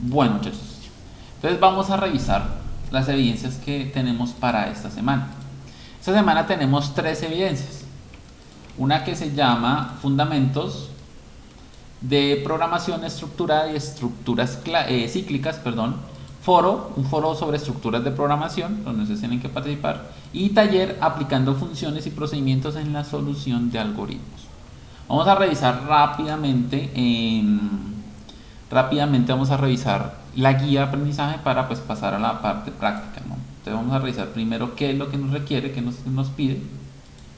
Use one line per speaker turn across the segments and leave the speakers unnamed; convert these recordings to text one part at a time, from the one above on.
Bueno, muchachos, entonces vamos a revisar las evidencias que tenemos para esta semana. Esta semana tenemos tres evidencias. Una que se llama Fundamentos de Programación Estructurada y Estructuras Cíclicas, un foro sobre estructuras de programación, donde ustedes tienen que participar, y taller aplicando funciones y procedimientos en la solución de algoritmos. Vamos a revisar rápidamente vamos a revisar la guía de aprendizaje para pues pasar a la parte práctica, ¿no? Entonces vamos a revisar primero qué es lo que nos requiere, qué nos pide.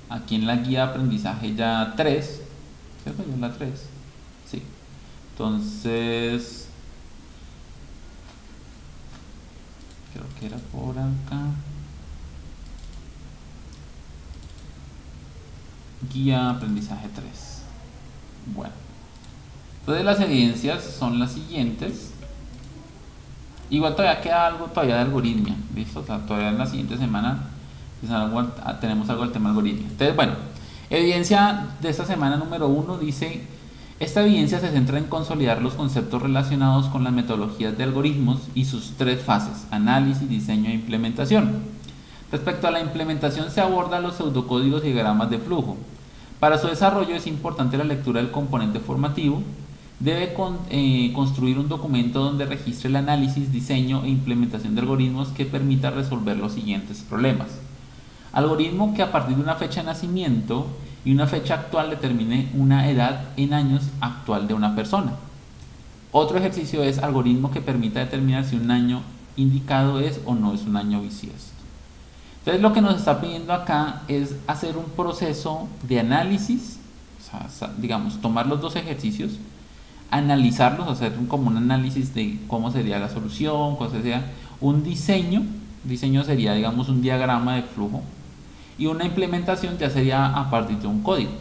Aquí en la guía de aprendizaje ya 3, ¿cierto? Ya la 3, sí. Entonces, creo que era por acá. Guía de aprendizaje 3. Bueno. Entonces las evidencias son las siguientes. Igual todavía queda algo todavía de algoritmia, ¿listo? O sea, todavía en la siguiente semana tenemos algo del tema algoritmia. Entonces, bueno, evidencia de esta semana número 1 dice: esta evidencia se centra en consolidar los conceptos relacionados con las metodologías de algoritmos y sus tres fases: análisis, diseño e implementación. Respecto a la implementación, se aborda los pseudocódigos y diagramas de flujo. Para su desarrollo es importante la lectura del componente formativo. Debe construir un documento donde registre el análisis, diseño e implementación de algoritmos que permita resolver los siguientes problemas. Algoritmo que a partir de una fecha de nacimiento y una fecha actual determine una edad en años actual de una persona. Otro ejercicio es algoritmo que permita determinar si un año indicado es o no es un año bisiesto. Entonces lo que nos está pidiendo acá es hacer un proceso de análisis, o sea, digamos, tomar los dos ejercicios, analizarlos, hacer como un análisis de cómo sería la solución, cómo sería un diseño sería, digamos, un diagrama de flujo, y una implementación ya sería a partir de un código.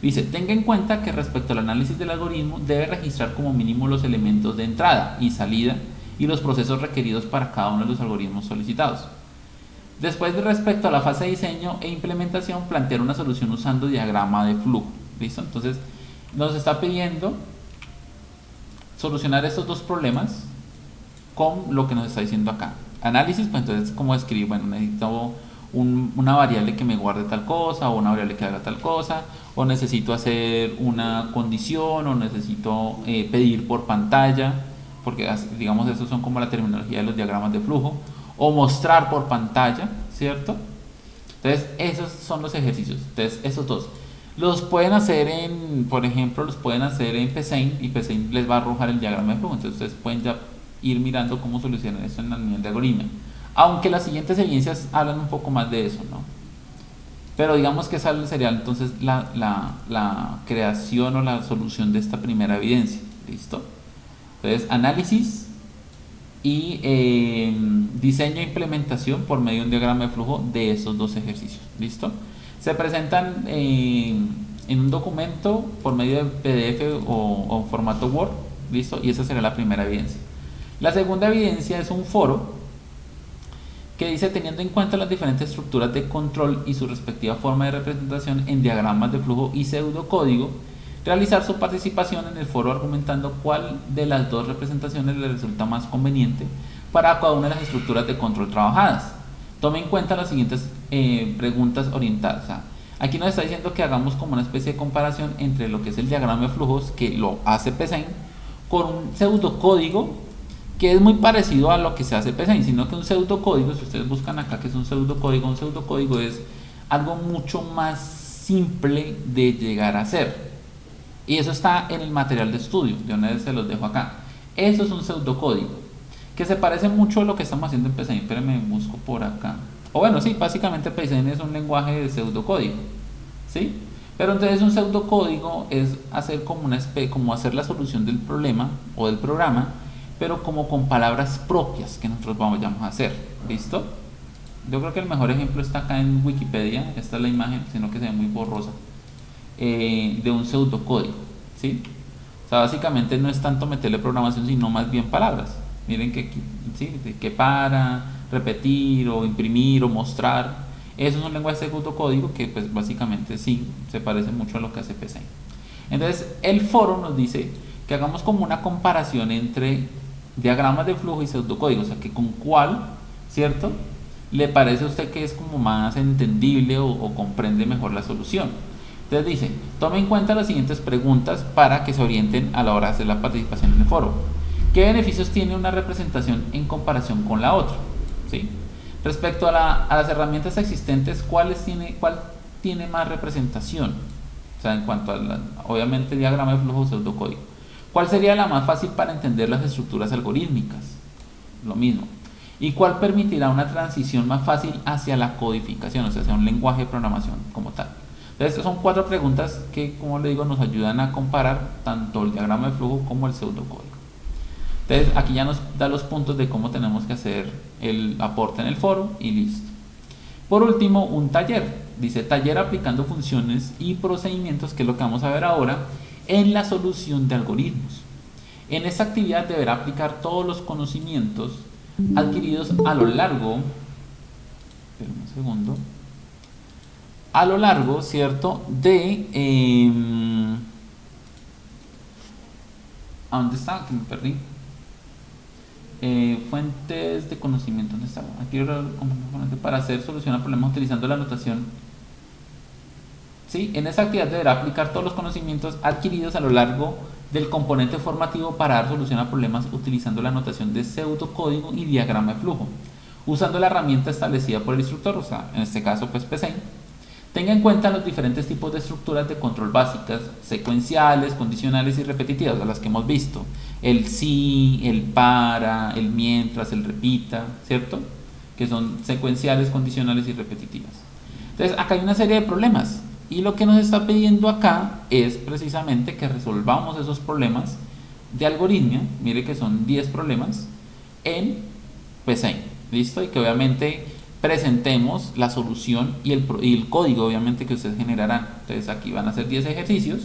Dice: tenga en cuenta que respecto al análisis del algoritmo debe registrar como mínimo los elementos de entrada y salida y los procesos requeridos para cada uno de los algoritmos solicitados. Después, respecto a la fase de diseño e implementación, plantear una solución usando diagrama de flujo. ¿Listo? Entonces nos está pidiendo solucionar estos dos problemas con lo que nos está diciendo acá. Análisis, pues entonces, ¿cómo escribir? Bueno, necesito una variable que me guarde tal cosa, o una variable que haga tal cosa, o necesito hacer una condición, o necesito pedir por pantalla, porque digamos esos son como la terminología de los diagramas de flujo, o mostrar por pantalla, ¿cierto? Entonces esos son los ejercicios. Entonces esos dos los pueden hacer por ejemplo, los pueden hacer en PSeInt, y PSeInt les va a arrojar el diagrama de flujo. Entonces ustedes pueden ya ir mirando cómo solucionar esto en el nivel de algoritmo, aunque las siguientes evidencias hablan un poco más de eso, ¿no? Pero digamos que esa sería entonces la creación o la solución de esta primera evidencia. ¿Listo? Entonces, análisis y diseño e implementación por medio de un diagrama de flujo de esos dos ejercicios. ¿Listo? Se presentan en un documento por medio de PDF o formato Word. ¿Listo? Y esa será la primera evidencia. La segunda evidencia es un foro que dice: teniendo en cuenta las diferentes estructuras de control y su respectiva forma de representación en diagramas de flujo y pseudocódigo, realizar su participación en el foro argumentando cuál de las dos representaciones le resulta más conveniente para cada una de las estructuras de control trabajadas. Tome en cuenta las siguientes preguntas orientadas. O sea, aquí nos está diciendo que hagamos como una especie de comparación entre lo que es el diagrama de flujos, que lo hace PSeInt, con un pseudocódigo que es muy parecido a lo que se hace PSeInt, sino que un pseudocódigo, si ustedes buscan acá que es un pseudocódigo es algo mucho más simple de llegar a ser. Y eso está en el material de estudio, de una vez se los dejo acá. Eso es un pseudocódigo, que se parece mucho a lo que estamos haciendo en PSeInt, pero me busco por acá. O bueno, sí, básicamente PSeInt es un lenguaje de pseudocódigo, ¿sí? Pero entonces un pseudocódigo es hacer como hacer la solución del problema o del programa, pero como con palabras propias que nosotros vamos a hacer. ¿Listo? Yo creo que el mejor ejemplo está acá en Wikipedia. Esta es la imagen, sino que se ve muy borrosa, de un pseudocódigo, ¿sí? O sea, básicamente no es tanto meterle programación, sino más bien palabras. Miren que, ¿sí? Que para, repetir, o imprimir, o mostrar. Eso es un lenguaje de pseudocódigo que pues básicamente sí se parece mucho a lo que hace PSeInt. Entonces el foro nos dice que hagamos como una comparación entre diagramas de flujo y pseudocódigo, o sea, que con cuál, ¿cierto? Le parece a usted que es como más entendible o comprende mejor la solución. Entonces dice, tome en cuenta las siguientes preguntas para que se orienten a la hora de hacer la participación en el foro. ¿Qué beneficios tiene una representación en comparación con la otra? ¿Sí? Respecto a las herramientas existentes, ¿cuál tiene más representación? O sea, en cuanto a, obviamente, diagrama de flujo o pseudocódigo. ¿Cuál sería la más fácil para entender las estructuras algorítmicas? Lo mismo. ¿Y cuál permitirá una transición más fácil hacia la codificación, o sea, hacia un lenguaje de programación como tal? Entonces, son 4 preguntas que, como le digo, nos ayudan a comparar tanto el diagrama de flujo como el pseudocódigo. Entonces, aquí ya nos da los puntos de cómo tenemos que hacer el aporte en el foro y listo. Por último, un taller. Dice taller aplicando funciones y procedimientos, que es lo que vamos a ver ahora, en la solución de algoritmos. En esta actividad deberá aplicar todos los conocimientos adquiridos a lo largo, esperen un segundo, a lo largo, ¿cierto? ¿A dónde está? Que me perdí. Fuentes de conocimiento, ¿dónde está? Aquí para hacer solución a problemas utilizando la notación. ¿Sí? En esa actividad deberá aplicar todos los conocimientos adquiridos a lo largo del componente formativo para dar solución a problemas utilizando la notación de pseudocódigo y diagrama de flujo, usando la herramienta establecida por el instructor, o sea, en este caso pues PSEIN. Tenga en cuenta los diferentes tipos de estructuras de control básicas, secuenciales, condicionales y repetitivas, a las que hemos visto. El si, el para, el mientras, el repita, ¿cierto? Que son secuenciales, condicionales y repetitivas. Entonces, acá hay una serie de problemas. Y lo que nos está pidiendo acá es precisamente que resolvamos esos problemas de algoritmia. Mire que son 10 problemas en PSEIN. ¿Listo? Y que obviamente presentemos la solución y el código obviamente que ustedes generarán. Entonces aquí van a ser 10 ejercicios.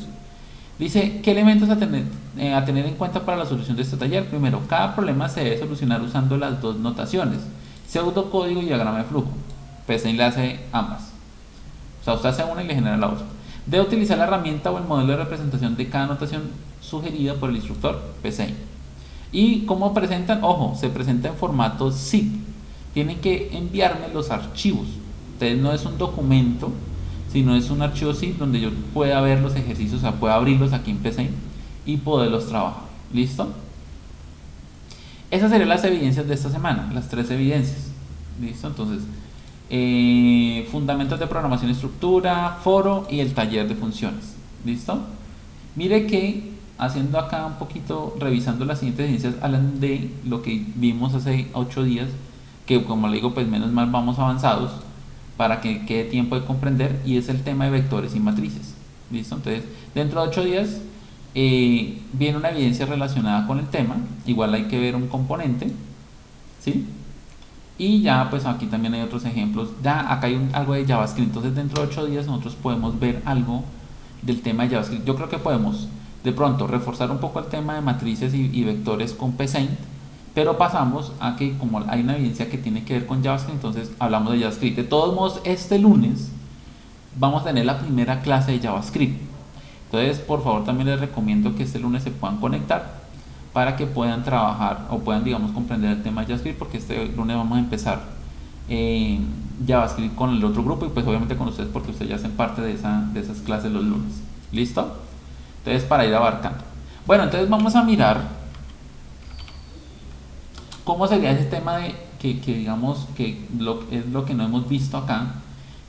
Dice, ¿qué elementos a tener en cuenta para la solución de este taller? Primero, cada problema se debe solucionar usando las dos notaciones, pseudocódigo y diagrama de flujo. PSEIN le hace ambas. O sea, usted hace una y le genera la otra. Debe utilizar la herramienta o el modelo de representación de cada notación sugerida por el instructor, PSEIN. ¿Y cómo presentan? Ojo, se presenta en formato zip. Tienen que enviarme los archivos. Entonces no es un documento, sino es un archivo zip donde yo pueda ver los ejercicios, o sea, pueda abrirlos aquí en PSEIN y poderlos trabajar. ¿Listo? Esas serían las evidencias de esta semana, las 3 evidencias. ¿Listo? Entonces, fundamentos de programación y estructura, foro y el taller de funciones. ¿Listo? Mire que haciendo acá un poquito, revisando las siguientes evidencias, hablan de lo que vimos hace 8 días, que como le digo, pues menos mal vamos avanzados para que quede tiempo de comprender, y es el tema de vectores y matrices. ¿Listo? Entonces, dentro de 8 días viene una evidencia relacionada con el tema, igual hay que ver un componente, ¿sí? Y ya pues aquí también hay otros ejemplos. Ya acá hay algo de JavaScript. Entonces dentro de 8 días nosotros podemos ver algo del tema de JavaScript. Yo creo que podemos de pronto reforzar un poco el tema de matrices y vectores con PSEIN, pero pasamos a que como hay una evidencia que tiene que ver con JavaScript, entonces hablamos de JavaScript. De todos modos, este lunes vamos a tener la primera clase de JavaScript. Entonces por favor también les recomiendo que este lunes se puedan conectar para que puedan trabajar o puedan, digamos, comprender el tema de JavaScript, porque este lunes vamos a empezar JavaScript con el otro grupo y pues obviamente con ustedes, porque ustedes ya hacen parte de esas clases los lunes. ¿Listo? Entonces, para ir abarcando. Bueno, entonces vamos a mirar cómo sería ese tema de que digamos que es lo que no hemos visto acá.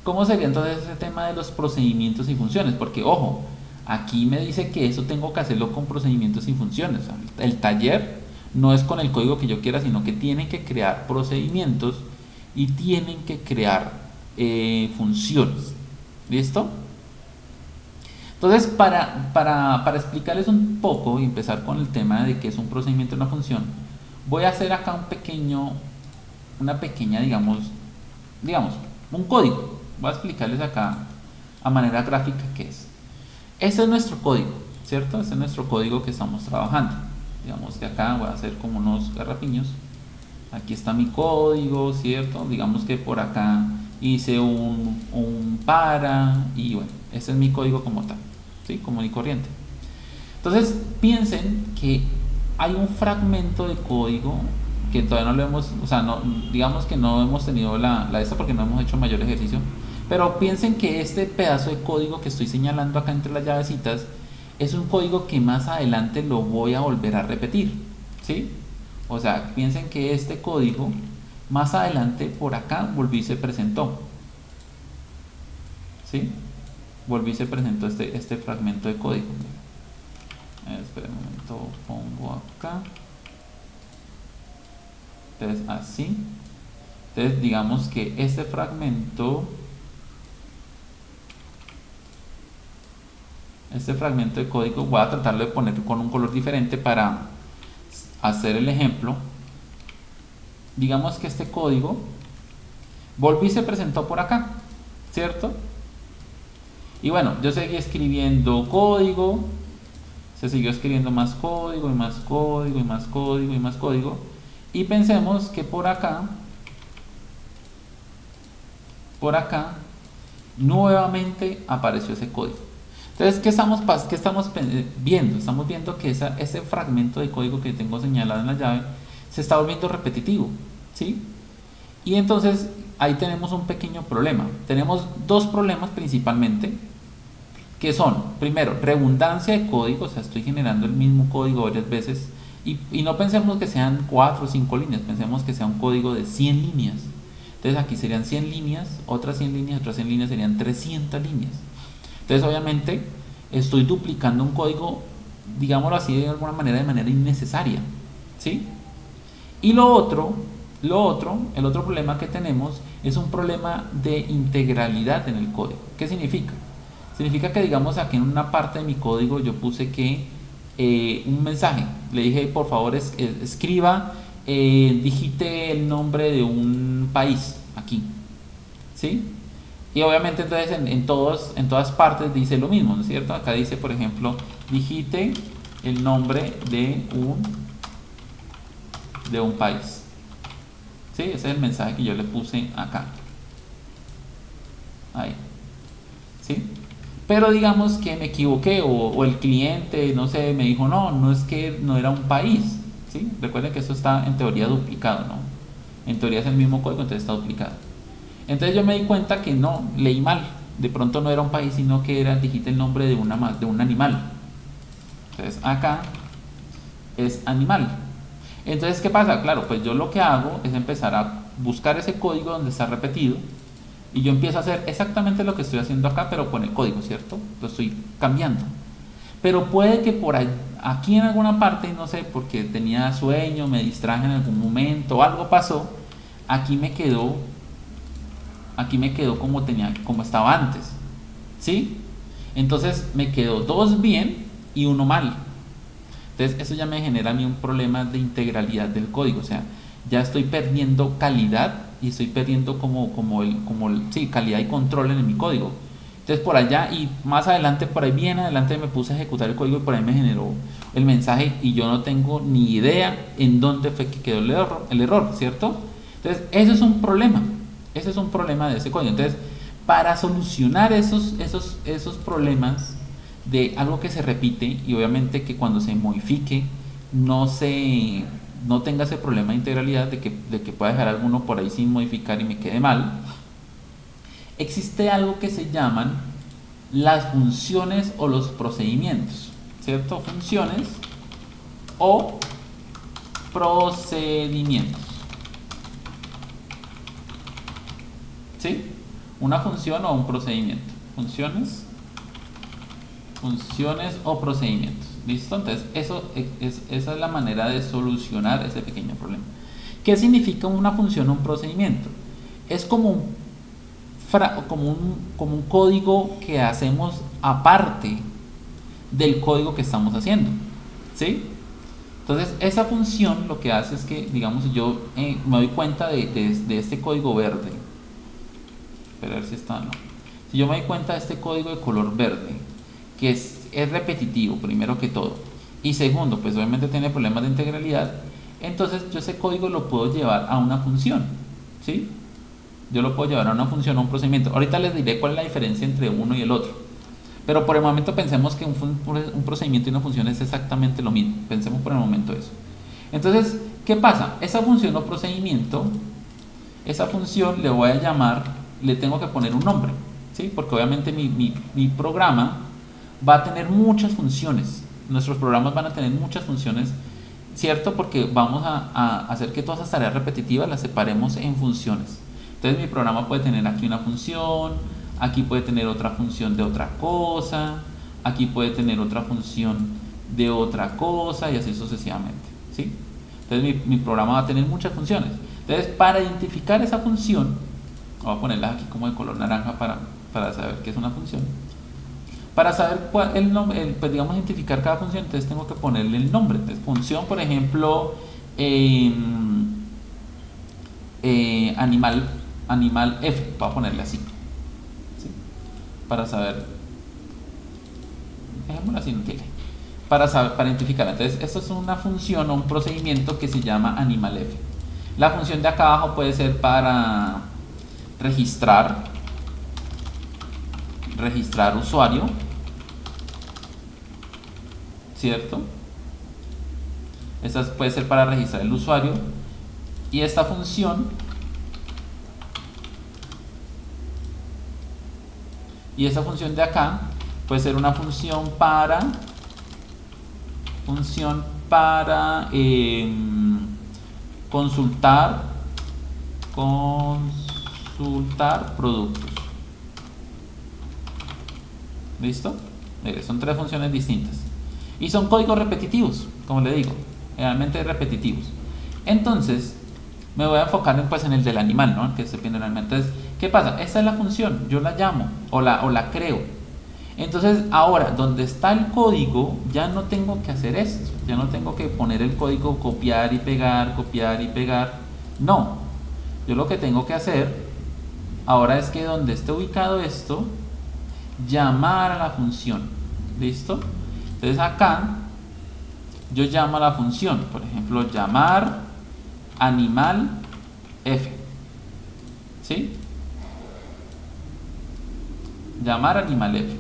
¿Cómo sería entonces ese tema de los procedimientos y funciones? Porque ojo, aquí me dice que eso tengo que hacerlo con procedimientos y funciones. O sea, el taller no es con el código que yo quiera, sino que tienen que crear procedimientos y tienen que crear funciones. ¿Listo? Entonces, para explicarles un poco y empezar con el tema de qué es un procedimiento y una función, voy a hacer acá una pequeña, digamos, un código. Voy a explicarles acá a manera gráfica qué es. Este es nuestro código, ¿cierto? Este es nuestro código que estamos trabajando. Digamos que acá voy a hacer como unos garrapiños. Aquí está mi código, ¿cierto? Digamos que por acá hice un para y bueno, este es mi código como tal, ¿sí? Común y corriente. Entonces piensen que hay un fragmento de código que todavía no lo hemos, o sea, no, digamos que no hemos tenido la esta porque no hemos hecho mayor ejercicio, pero piensen que este pedazo de código que estoy señalando acá entre las llavecitas es un código que más adelante lo voy a volver a repetir, ¿sí? O sea, piensen que este código más adelante por acá volvió y se presentó, ¿sí? Volvió y se presentó este fragmento de código. Espera un momento, pongo acá. Entonces así. Entonces digamos que este fragmento de código voy a tratarlo de poner con un color diferente para hacer el ejemplo. Digamos que este código volvió y se presentó por acá, ¿cierto? Y bueno, yo seguí escribiendo código, se siguió escribiendo más código y más código y más código y más código, y pensemos que por acá nuevamente apareció ese código. Entonces, ¿qué estamos viendo? Estamos viendo que ese fragmento de código que tengo señalado en la llave se está volviendo repetitivo, ¿sí? Y entonces ahí tenemos un pequeño problema. Tenemos dos problemas principalmente, que son, primero, redundancia de código, o sea, estoy generando el mismo código varias veces, y no pensemos que sean 4 o 5 líneas, pensemos que sea un código de 100 líneas. Entonces aquí serían 100 líneas, otras 100 líneas, otras 100 líneas, serían 300 líneas. Entonces obviamente estoy duplicando un código, digámoslo así de alguna manera, de manera innecesaria, ¿sí? Y el otro problema que tenemos es un problema de integralidad en el código. ¿Qué significa? Significa que, digamos, aquí en una parte de mi código yo puse que un mensaje, le dije por favor escriba, digite el nombre de un país aquí, ¿sí? Y obviamente entonces en todas partes dice lo mismo, ¿no es cierto? Acá dice, por ejemplo, digite el nombre de un país, ¿sí? Ese es el mensaje que yo le puse acá, ahí, ¿sí? Pero digamos que me equivoqué o el cliente, no sé, me dijo, no es que no era un país, ¿sí? Recuerden que esto está en teoría duplicado, ¿no? En teoría es el mismo código, entonces está duplicado. Entonces yo me di cuenta que no, leí mal. De pronto no era un país, sino que digite el nombre de un animal. Entonces acá es animal. Entonces, ¿qué pasa? Claro, pues yo lo que hago es empezar a buscar ese código donde está repetido, y yo empiezo a hacer exactamente lo que estoy haciendo acá, pero con el código, ¿cierto? Lo estoy cambiando. Pero puede que por aquí en alguna parte, no sé, porque tenía sueño, me distraje en algún momento, algo pasó, aquí me quedó como estaba antes, ¿sí? Entonces me quedó 2 bien y 1 mal. Entonces eso ya me genera a mí un problema de integralidad del código, o sea, ya estoy perdiendo calidad y estoy perdiendo sí, calidad y control en mi código. Entonces por allá y más adelante, por ahí bien adelante me puse a ejecutar el código y por ahí me generó el mensaje y yo no tengo ni idea en dónde fue que quedó el error, ¿cierto? Entonces eso es un problema. Ese es un problema de ese código. Entonces, para solucionar esos problemas de algo que se repite y obviamente que cuando se modifique no tenga ese problema de integralidad de que pueda dejar alguno por ahí sin modificar y me quede mal, existe algo que se llaman las funciones o los procedimientos, ¿cierto? Funciones o procedimientos. ¿Sí? Una función o un procedimiento. Funciones o procedimientos. ¿Listo? Entonces, esa es la manera de solucionar ese pequeño problema. ¿Qué significa una función o un procedimiento? Es como un código que hacemos aparte del código que estamos haciendo. ¿Sí? Entonces, esa función lo que hace es que, digamos, yo me doy cuenta de este código verde. A ver si está, no. Si yo me doy cuenta de este código de color verde, que es repetitivo, primero que todo, y segundo, pues obviamente tiene problemas de integralidad, entonces yo ese código lo puedo llevar a una función, ¿sí? Yo lo puedo llevar a una función o un procedimiento. Ahorita les diré cuál es la diferencia entre uno y el otro. Pero por el momento pensemos que un procedimiento y una función es exactamente lo mismo. Pensemos por el momento eso. Entonces, ¿qué pasa? Esa función o procedimiento, esa función le voy a llamar, le tengo que poner un nombre, ¿sí? Porque obviamente mi programa va a tener muchas funciones. Nuestros programas van a tener muchas funciones, ¿cierto? Porque vamos a hacer que todas esas tareas repetitivas las separemos en funciones. Entonces mi programa puede tener aquí una función, aquí puede tener otra función de otra cosa, aquí puede tener otra función de otra cosa y así sucesivamente, ¿sí? Entonces mi programa va a tener muchas funciones. Entonces, para identificar esa función, voy a ponerlas aquí como de color naranja para saber qué es una función. Para saber cuál el nombre, pues digamos identificar cada función, entonces tengo que ponerle el nombre. Entonces, función, por ejemplo, animal F, voy a ponerle así, ¿sí? Para saber, dejémoslo así, no tiene. Para identificar. Entonces, esto es una función o un procedimiento que se llama animal F. La función de acá abajo puede ser para registrar usuario, ¿cierto? Esta puede ser para registrar el usuario. Y esta función de acá puede ser una función para consultar productos. ¿Listo? Son tres funciones distintas y son códigos repetitivos, como le digo, realmente repetitivos. Entonces me voy a enfocar en el del animal, ¿no? Que estoy viendo realmente. Entonces, ¿qué pasa? Esta es la función, yo la llamo o la creo. Entonces ahora, donde está el código, ya no tengo que hacer esto, ya no tengo que poner el código, copiar y pegar, no, yo lo que tengo que hacer ahora es que donde esté ubicado esto, llamar a la función. ¿Listo? Entonces acá yo llamo a la función, por ejemplo, llamar animal F, ¿sí? Llamar animal F.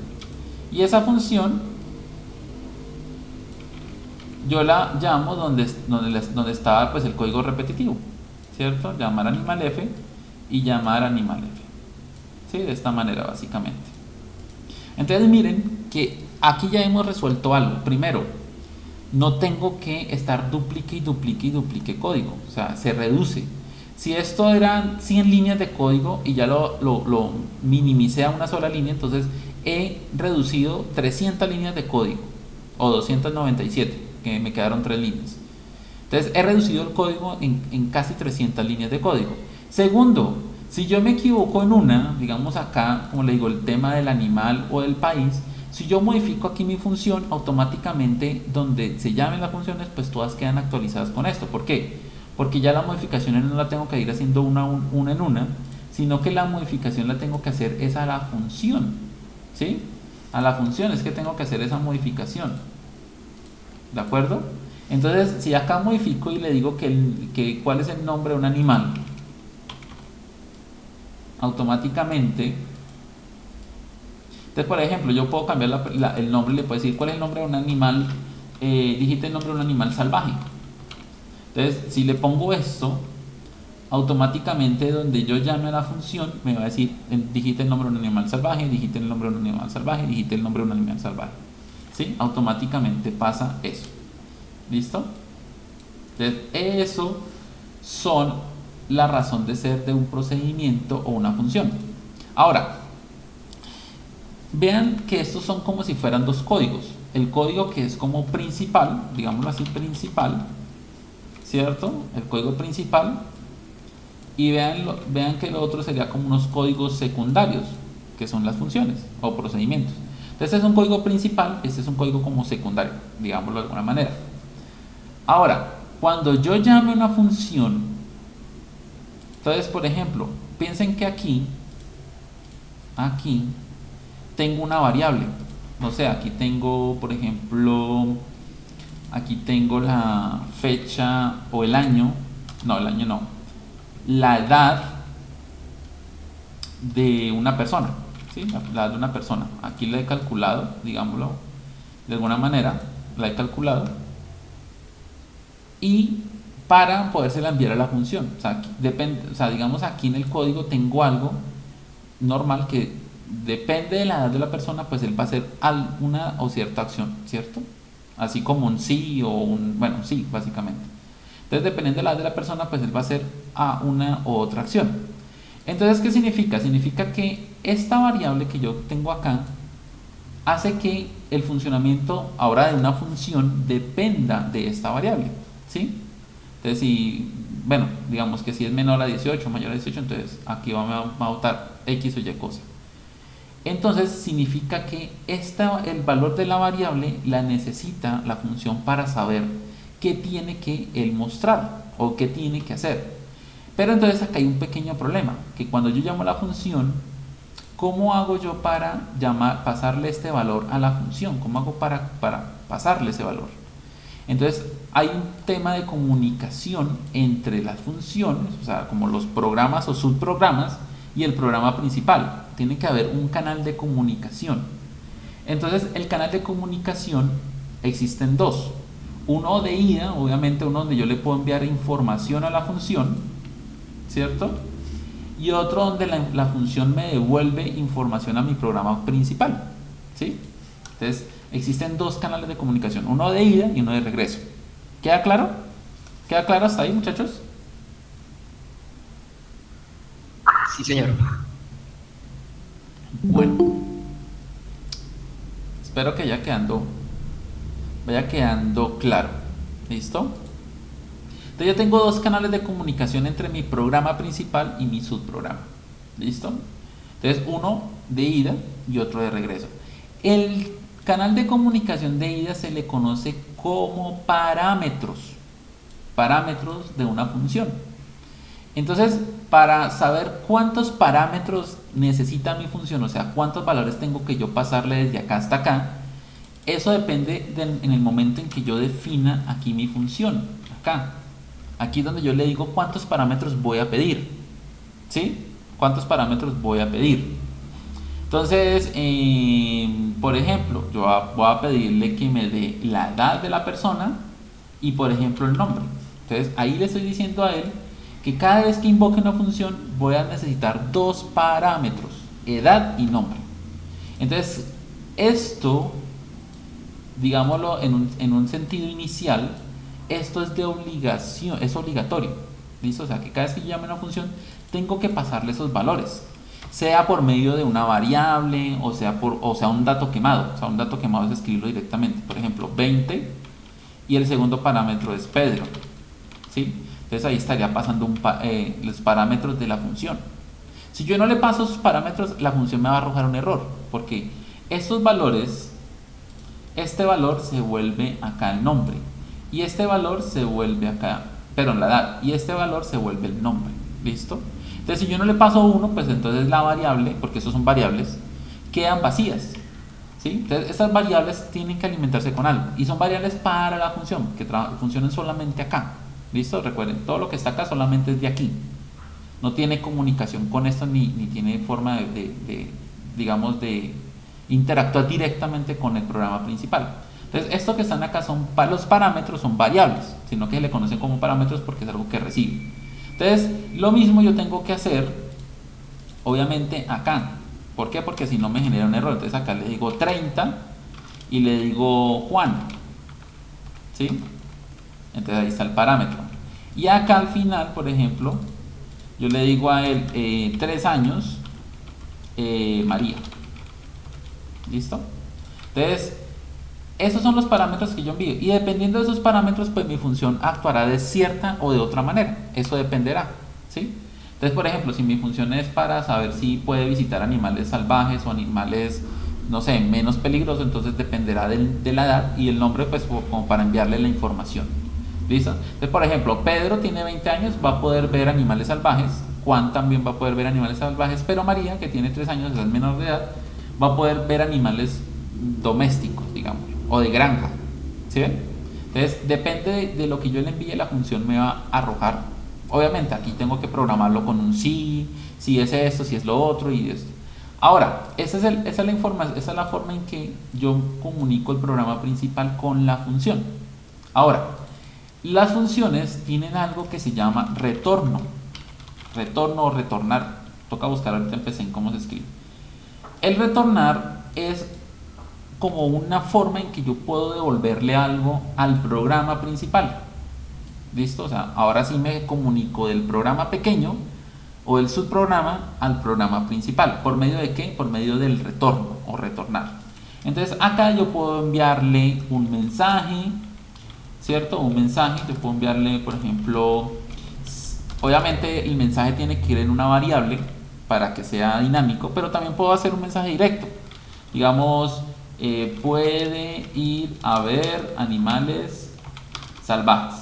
Y esa función yo la llamo donde estaba pues el código repetitivo, ¿cierto? Llamar animal F y llamar animal F, ¿sí? De esta manera básicamente. Entonces miren que aquí ya hemos resuelto algo. Primero, no tengo que estar duplique código, o sea, se reduce. Si esto eran 100 líneas de código y ya lo minimicé a una sola línea, entonces he reducido 300 líneas de código o 297, que me quedaron 3 líneas. Entonces he reducido el código en casi 300 líneas de código. Segundo, si yo me equivoco en una, digamos acá, como le digo, el tema del animal o del país, si yo modifico aquí mi función, automáticamente donde se llamen las funciones, pues todas quedan actualizadas con esto. ¿Por qué? Porque ya la modificación no la tengo que ir haciendo una en una, sino que la modificación la tengo que hacer es a la función, ¿sí? A la función es que tengo que hacer esa modificación, ¿de acuerdo? Entonces, si acá modifico y le digo que cuál es el nombre de un animal, automáticamente, entonces por ejemplo yo puedo cambiar el nombre, le puedo decir cuál es el nombre de un animal, digite el nombre de un animal salvaje. Entonces si le pongo esto, automáticamente donde yo llame a la función me va a decir digite el nombre de un animal salvaje, digite el nombre de un animal salvaje, digite el nombre de un animal salvaje, ¿sí? Automáticamente pasa eso. ¿Listo? Entonces eso son la razón de ser de un procedimiento o una función. Ahora, vean que estos son como si fueran dos códigos. El código que es como principal, digámoslo así, principal, ¿cierto? El código principal. Y vean que lo otro sería como unos códigos secundarios, que son las funciones o procedimientos. Entonces este es un código principal, este es un código como secundario, digámoslo de alguna manera. Ahora, cuando yo llame una función, entonces por ejemplo, piensen que aquí tengo una variable. No sé, aquí tengo, por ejemplo, aquí tengo la fecha o el año la edad de una persona, ¿sí? La edad de una persona. Aquí la he calculado, digámoslo de alguna manera, la he calculado y para podérsela enviar a la función. O sea, depende, o sea, digamos aquí en el código tengo algo normal que depende de la edad de la persona, pues él va a hacer alguna o cierta acción, ¿cierto? Así como un sí o un, bueno, sí, básicamente. Entonces, dependiendo de la edad de la persona, pues él va a hacer a una u otra acción. Entonces, ¿qué significa? Significa que esta variable que yo tengo acá hace que el funcionamiento ahora de una función dependa de esta variable, ¿sí? Entonces, si, bueno, digamos que si es menor a 18, mayor a 18, entonces aquí va a votar X o Y cosa. Entonces significa que el valor de la variable la necesita la función para saber qué tiene que él mostrar o qué tiene que hacer. Pero entonces acá hay un pequeño problema, que cuando yo llamo a la función, ¿cómo hago yo para pasarle este valor a la función? ¿Cómo hago para pasarle ese valor? Entonces hay un tema de comunicación entre las funciones, o sea, como los programas o subprogramas y el programa principal. Tiene que haber un canal de comunicación. Entonces el canal de comunicación existen dos. Uno de ida, obviamente uno donde yo le puedo enviar información a la función, ¿cierto? Y otro donde la función me devuelve información a mi programa principal, ¿sí? Entonces existen dos canales de comunicación, uno de ida y uno de regreso. ¿Queda claro? ¿Queda claro hasta ahí, muchachos?
Sí, señor.
Bueno, espero que vaya quedando claro. ¿Listo? Entonces yo tengo dos canales de comunicación entre mi programa principal y mi subprograma. ¿Listo? Entonces uno de ida y otro de regreso. El canal de comunicación de ida se le conoce como parámetros. Parámetros de una función. Entonces, para saber cuántos parámetros necesita mi función, o sea, cuántos valores tengo que yo pasarle desde acá hasta acá, eso depende en el momento en que yo defina aquí mi función. Acá. Aquí es donde yo le digo cuántos parámetros voy a pedir. ¿Sí? ¿Cuántos parámetros voy a pedir? Entonces, por ejemplo, yo voy a pedirle que me dé la edad de la persona y, por ejemplo, el nombre. Entonces, ahí le estoy diciendo a él que cada vez que invoque una función voy a necesitar dos parámetros, edad y nombre. Entonces, esto, digámoslo en un sentido inicial, esto es de obligación, es obligatorio. ¿Listo? O sea, que cada vez que yo llame una función tengo que pasarle esos valores, sea por medio de una variable o sea un dato quemado. O sea, un dato quemado es escribirlo directamente. Por ejemplo, 20 y el segundo parámetro es Pedro. ¿Sí? Entonces ahí estaría pasando los parámetros de la función. Si yo no le paso esos parámetros, la función me va a arrojar un error, porque estos valores, este valor se vuelve acá el nombre, y este valor se vuelve acá, perdón, la edad, y este valor se vuelve el nombre. ¿Listo? Entonces si yo no le paso uno, pues entonces la variable, porque estos son variables, quedan vacías. ¿Sí? Entonces estas variables tienen que alimentarse con algo, y son variables para la función, que funcionen solamente acá. ¿Listo? Recuerden, todo lo que está acá solamente es de aquí. No tiene comunicación con esto ni tiene forma digamos, de interactuar directamente con el programa principal. Entonces, esto que están acá los parámetros son variables, sino que se le conocen como parámetros porque es algo que recibe. Entonces, lo mismo yo tengo que hacer, obviamente, acá. ¿Por qué? Porque si no me genera un error. Entonces, acá le digo 30 y le digo Juan. ¿Sí? Entonces ahí está el parámetro. Y acá al final, por ejemplo, yo le digo a él 3 años, María. ¿Listo? Entonces, esos son los parámetros que yo envío. Y dependiendo de esos parámetros, pues mi función actuará de cierta o de otra manera. Eso dependerá. ¿Sí? Entonces, por ejemplo, si mi función es para saber si puede visitar animales salvajes o animales, no sé, menos peligrosos, entonces dependerá de la edad y el nombre, pues como para enviarle la información. ¿Listo? Entonces, por ejemplo, Pedro tiene 20 años, va a poder ver animales salvajes. Juan también va a poder ver animales salvajes, pero María, que tiene 3 años, es menor de edad, va a poder ver animales domésticos, digamos, o de granja. ¿Sí ven? Entonces, depende de lo que yo le envíe, la función me va a arrojar. Obviamente, aquí tengo que programarlo con un sí, si es esto, si es lo otro y esto. Ahora, esa es la forma en que yo comunico el programa principal con la función. Ahora, las funciones tienen algo que se llama retorno. Retorno o retornar. Toca buscar ahorita empecé en cómo se escribe. El retornar es como una forma en que yo puedo devolverle algo al programa principal. ¿Listo? O sea, ahora sí me comunico del programa pequeño o del subprograma al programa principal. ¿Por medio de qué? Por medio del retorno o retornar. Entonces acá yo puedo enviarle un mensaje, ¿cierto? Un mensaje, yo puedo enviarle, por ejemplo, obviamente el mensaje tiene que ir en una variable para que sea dinámico, pero también puedo hacer un mensaje directo. Digamos, puede ir a ver animales salvajes.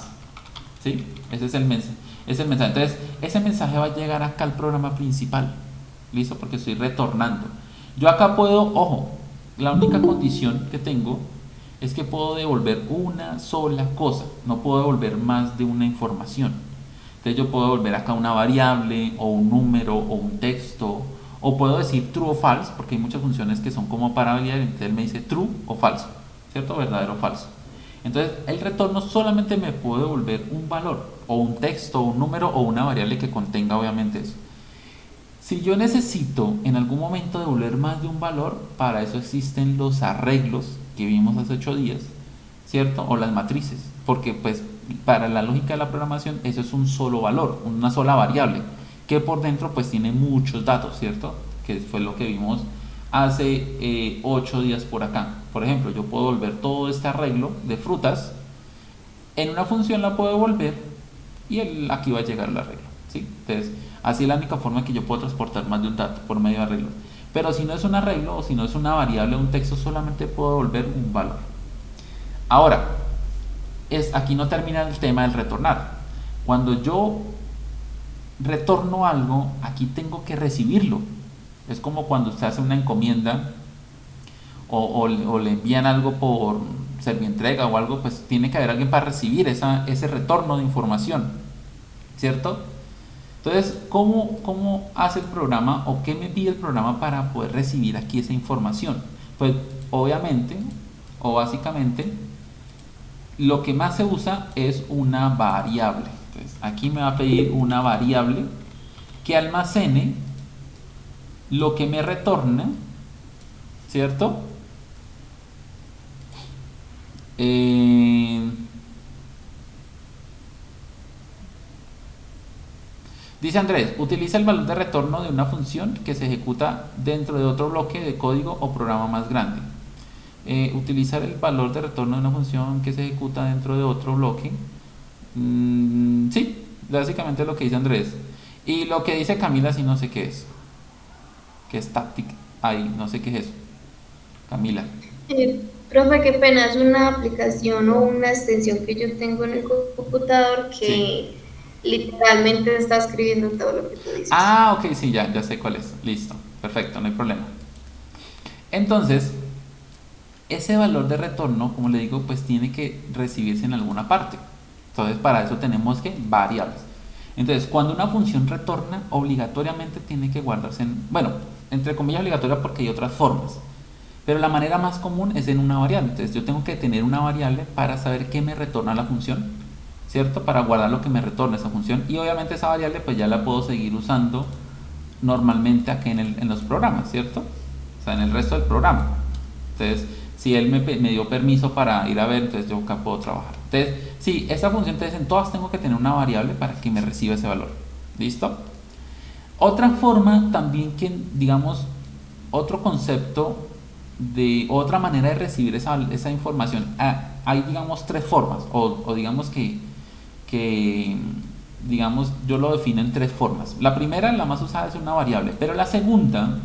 ¿Sí? Ese es el mensaje. Entonces, ese mensaje va a llegar acá al programa principal. ¿Listo? Porque estoy retornando. Yo acá puedo, ojo, la única condición que tengo es que puedo devolver una sola cosa. No puedo devolver más de una información. Entonces yo puedo devolver acá una variable o un número o un texto. O puedo decir true o false, porque hay muchas funciones que son como para validar. Entonces él me dice true o falso. ¿Cierto? Verdadero o falso. Entonces el retorno solamente me puede devolver un valor, o un texto, o un número, o una variable que contenga obviamente eso. Si yo necesito en algún momento devolver más de un valor, para eso existen los arreglos que vimos hace 8 días, ¿cierto? O las matrices, porque pues para la lógica de la programación eso es un solo valor, una sola variable, que por dentro pues tiene muchos datos, ¿cierto? Que fue lo que vimos hace 8 días por acá. Por ejemplo, yo puedo volver todo este arreglo de frutas, en una función la puedo devolver y aquí va a llegar el arreglo, ¿sí? Entonces, así es la única forma que yo puedo transportar más de un dato por medio de arreglos. Pero si no es un arreglo o si no es una variable o un texto, solamente puedo devolver un valor. Ahora, aquí no termina el tema del retornar. Cuando yo retorno algo, aquí tengo que recibirlo. Es como cuando usted hace una encomienda o le envían algo por servientrega o algo, pues tiene que haber alguien para recibir ese retorno de información, ¿cierto? Entonces, ¿cómo hace el programa o qué me pide el programa para poder recibir aquí esa información? Pues obviamente o básicamente lo que más se usa es una variable. Entonces, aquí me va a pedir una variable que almacene lo que me retorna, ¿cierto? Dice Andrés, utiliza el valor de retorno de una función que se ejecuta dentro de otro bloque de código o programa más grande. Utilizar el valor de retorno de una función que se ejecuta dentro de otro bloque. Sí, básicamente lo que dice Andrés. Y lo que dice Camila, sí, no sé qué es. Que es Tactic ahí, no sé qué es eso. Camila.
Profe, qué pena, es una aplicación o una extensión que yo tengo en el computador que literalmente está escribiendo todo lo que tú dices.
Ah, ok, sí, ya sé cuál es. Listo, perfecto, no hay problema. Entonces, ese valor de retorno, como le digo, pues tiene que recibirse en alguna parte. Entonces, para eso tenemos que variables. Entonces, cuando una función retorna, obligatoriamente tiene que guardarse bueno, entre comillas obligatoria porque hay otras formas. Pero la manera más común es en una variable. Entonces, yo tengo que tener una variable para saber qué me retorna la función, ¿cierto? Para guardar lo que me retorna esa función. Y obviamente esa variable pues ya la puedo seguir usando normalmente aquí en los programas, ¿cierto? O sea, en el resto del programa. Entonces, si él me dio permiso para ir a ver, entonces yo acá puedo trabajar. Entonces, sí, esta función, entonces en todas tengo que tener una variable para que me reciba ese valor. ¿Listo? Otra forma también que, digamos, otro concepto de otra manera de recibir esa información. Hay, digamos, 3 formas, o digamos que digamos, yo lo defino en 3 formas. La primera, la más usada, es una variable, pero la segunda,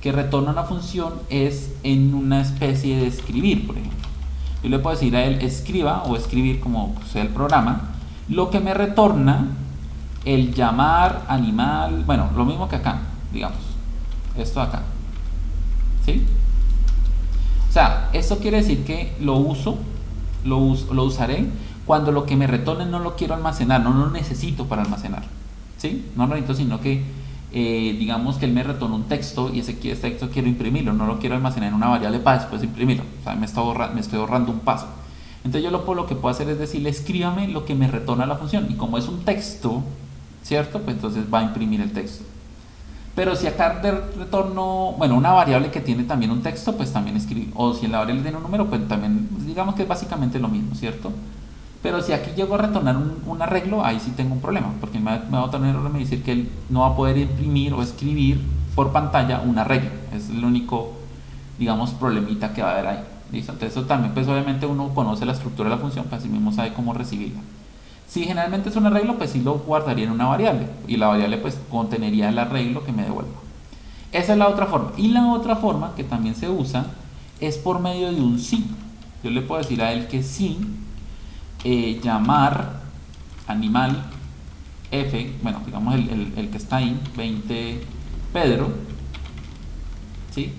que retorna una función, es en una especie de escribir, por ejemplo. Yo le puedo decir a él escriba o escribir, como sea el programa, lo que me retorna el llamar animal, bueno, lo mismo que acá, digamos, esto de acá, ¿sí? O sea, esto quiere decir que lo usaré cuando lo que me retorne no lo quiero almacenar, no lo necesito para almacenar, ¿sí? No lo necesito, sino que digamos que él me retorna un texto y ese texto quiero imprimirlo, no lo quiero almacenar en una variable para después imprimirlo, o sea, me estoy ahorrando un paso. Entonces yo lo que puedo hacer es decirle, escríbame lo que me retorna la función, y como es un texto, ¿cierto? Pues entonces va a imprimir el texto. Pero si acá retorno, bueno, una variable que tiene también un texto, pues también escribe, o si la variable tiene un número, pues también, digamos que es básicamente lo mismo, ¿cierto? Pero si aquí llego a retornar un arreglo, ahí sí tengo un problema, porque me va a tener que decir que él no va a poder imprimir o escribir por pantalla un arreglo. Es el único, digamos, problemita que va a haber ahí. ¿Listo? Entonces eso también, pues obviamente uno conoce la estructura de la función, pues así mismo sabe cómo recibirla. Si generalmente es un arreglo, pues sí lo guardaría en una variable, y la variable pues contenería el arreglo que me devuelva. Esa es la otra forma. Y la otra forma que también se usa es por medio de un sí. Yo le puedo decir a él que sí, llamar animal f, bueno, digamos el que está ahí, 20 Pedro, ¿sí?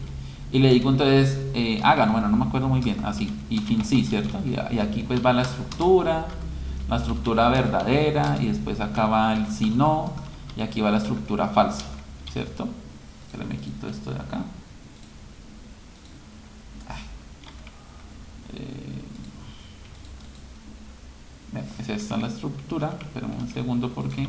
Y le digo entonces, hagan, bueno, no me acuerdo muy bien, así, y fin sí, ¿cierto? Y aquí pues va la estructura verdadera, y después acá va el si no, y aquí va la estructura falsa, ¿cierto? Que me quito esto de acá. Es esta la estructura, pero un segundo porque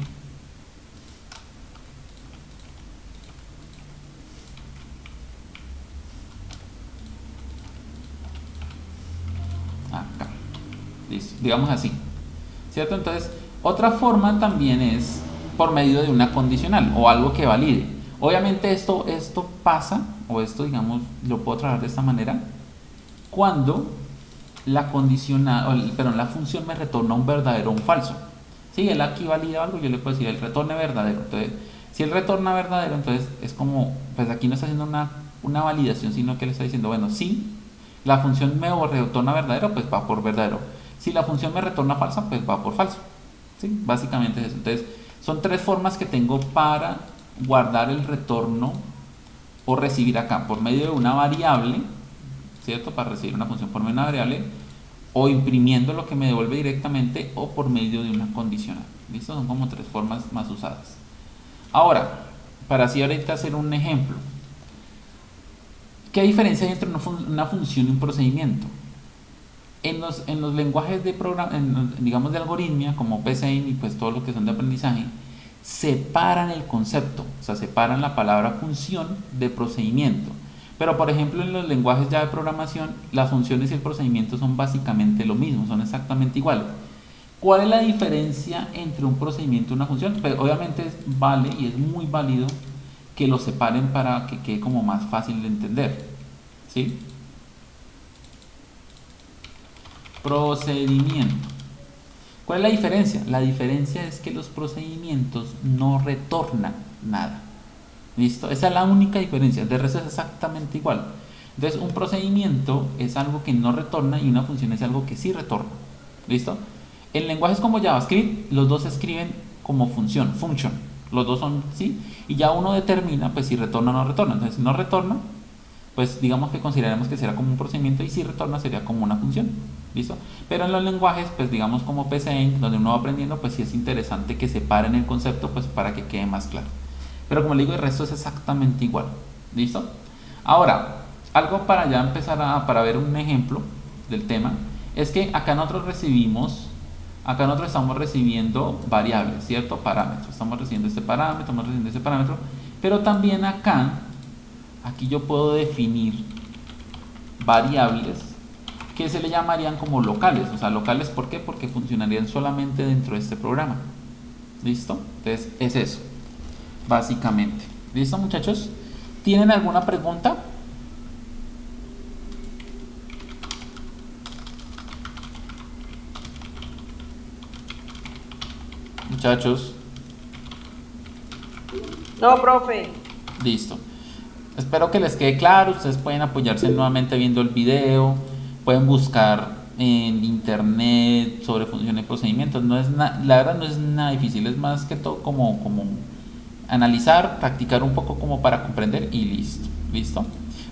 acá, listo, digamos así, ¿cierto? Entonces otra forma también es por medio de una condicional o algo que valide. Obviamente esto pasa, o esto digamos lo puedo trabajar de esta manera, cuando la condicional, perdón, la función me retorna un verdadero o un falso. Si él aquí valida algo, yo le puedo decir el retorne verdadero. Entonces, si él retorna verdadero, entonces es como, pues aquí no está haciendo una validación, sino que le está diciendo, bueno, si la función me retorna verdadero, pues va por verdadero. Si la función me retorna falsa, pues va por falso. ¿Sí? Básicamente es eso. Entonces, son tres formas que tengo para guardar el retorno o recibir acá, por medio de una variable, ¿cierto? Para recibir una función por medio de una variable, o imprimiendo lo que me devuelve directamente, o por medio de una condicional. ¿Listo? Son como tres formas más usadas. Ahora, para así ahorita hacer un ejemplo, ¿qué diferencia hay entre una función y un procedimiento? En los lenguajes de digamos de algoritmia, como PSeInt y pues todo lo que son de aprendizaje, separan el concepto, o sea, separan la palabra función de procedimiento. Pero por ejemplo en los lenguajes ya de programación, las funciones y el procedimiento son básicamente lo mismo, son exactamente iguales. ¿Cuál es la diferencia entre un procedimiento y una función? Pues obviamente vale y es muy válido que lo separen para que quede como más fácil de entender. ¿Sí? Procedimiento. ¿Cuál es la diferencia? La diferencia es que los procedimientos no retornan nada. ¿Listo? Esa es la única diferencia. De resto es exactamente igual. Entonces un procedimiento es algo que no retorna y una función es algo que sí retorna. ¿Listo? En lenguajes como JavaScript, los dos se escriben como function. Los dos son sí. Y ya uno determina pues si retorna o no retorna. Entonces si no retorna, pues digamos que consideraremos que será como un procedimiento, y si retorna sería como una función. ¿Listo? Pero en los lenguajes, pues digamos como PSeInt, donde uno va aprendiendo, pues sí es interesante que separen el concepto, pues para que quede más claro. Pero como le digo, el resto es exactamente igual. ¿Listo? Ahora, algo para ya empezar para ver un ejemplo del tema, es que acá nosotros estamos recibiendo variables, ¿cierto? Parámetros. Estamos recibiendo este parámetro, estamos recibiendo este parámetro, pero también aquí yo puedo definir variables que se le llamarían como locales. O sea, locales, ¿por qué? Porque funcionarían solamente dentro de este programa. ¿Listo? Entonces, es eso, básicamente. ¿Listo, muchachos? ¿Tienen alguna pregunta? Muchachos.
No, profe.
Listo. Espero que les quede claro. Ustedes pueden apoyarse nuevamente viendo el video. Pueden buscar en internet sobre funciones y procedimientos. La verdad no es nada difícil. Es más que todo como analizar, practicar un poco como para comprender y listo. ¿Listo?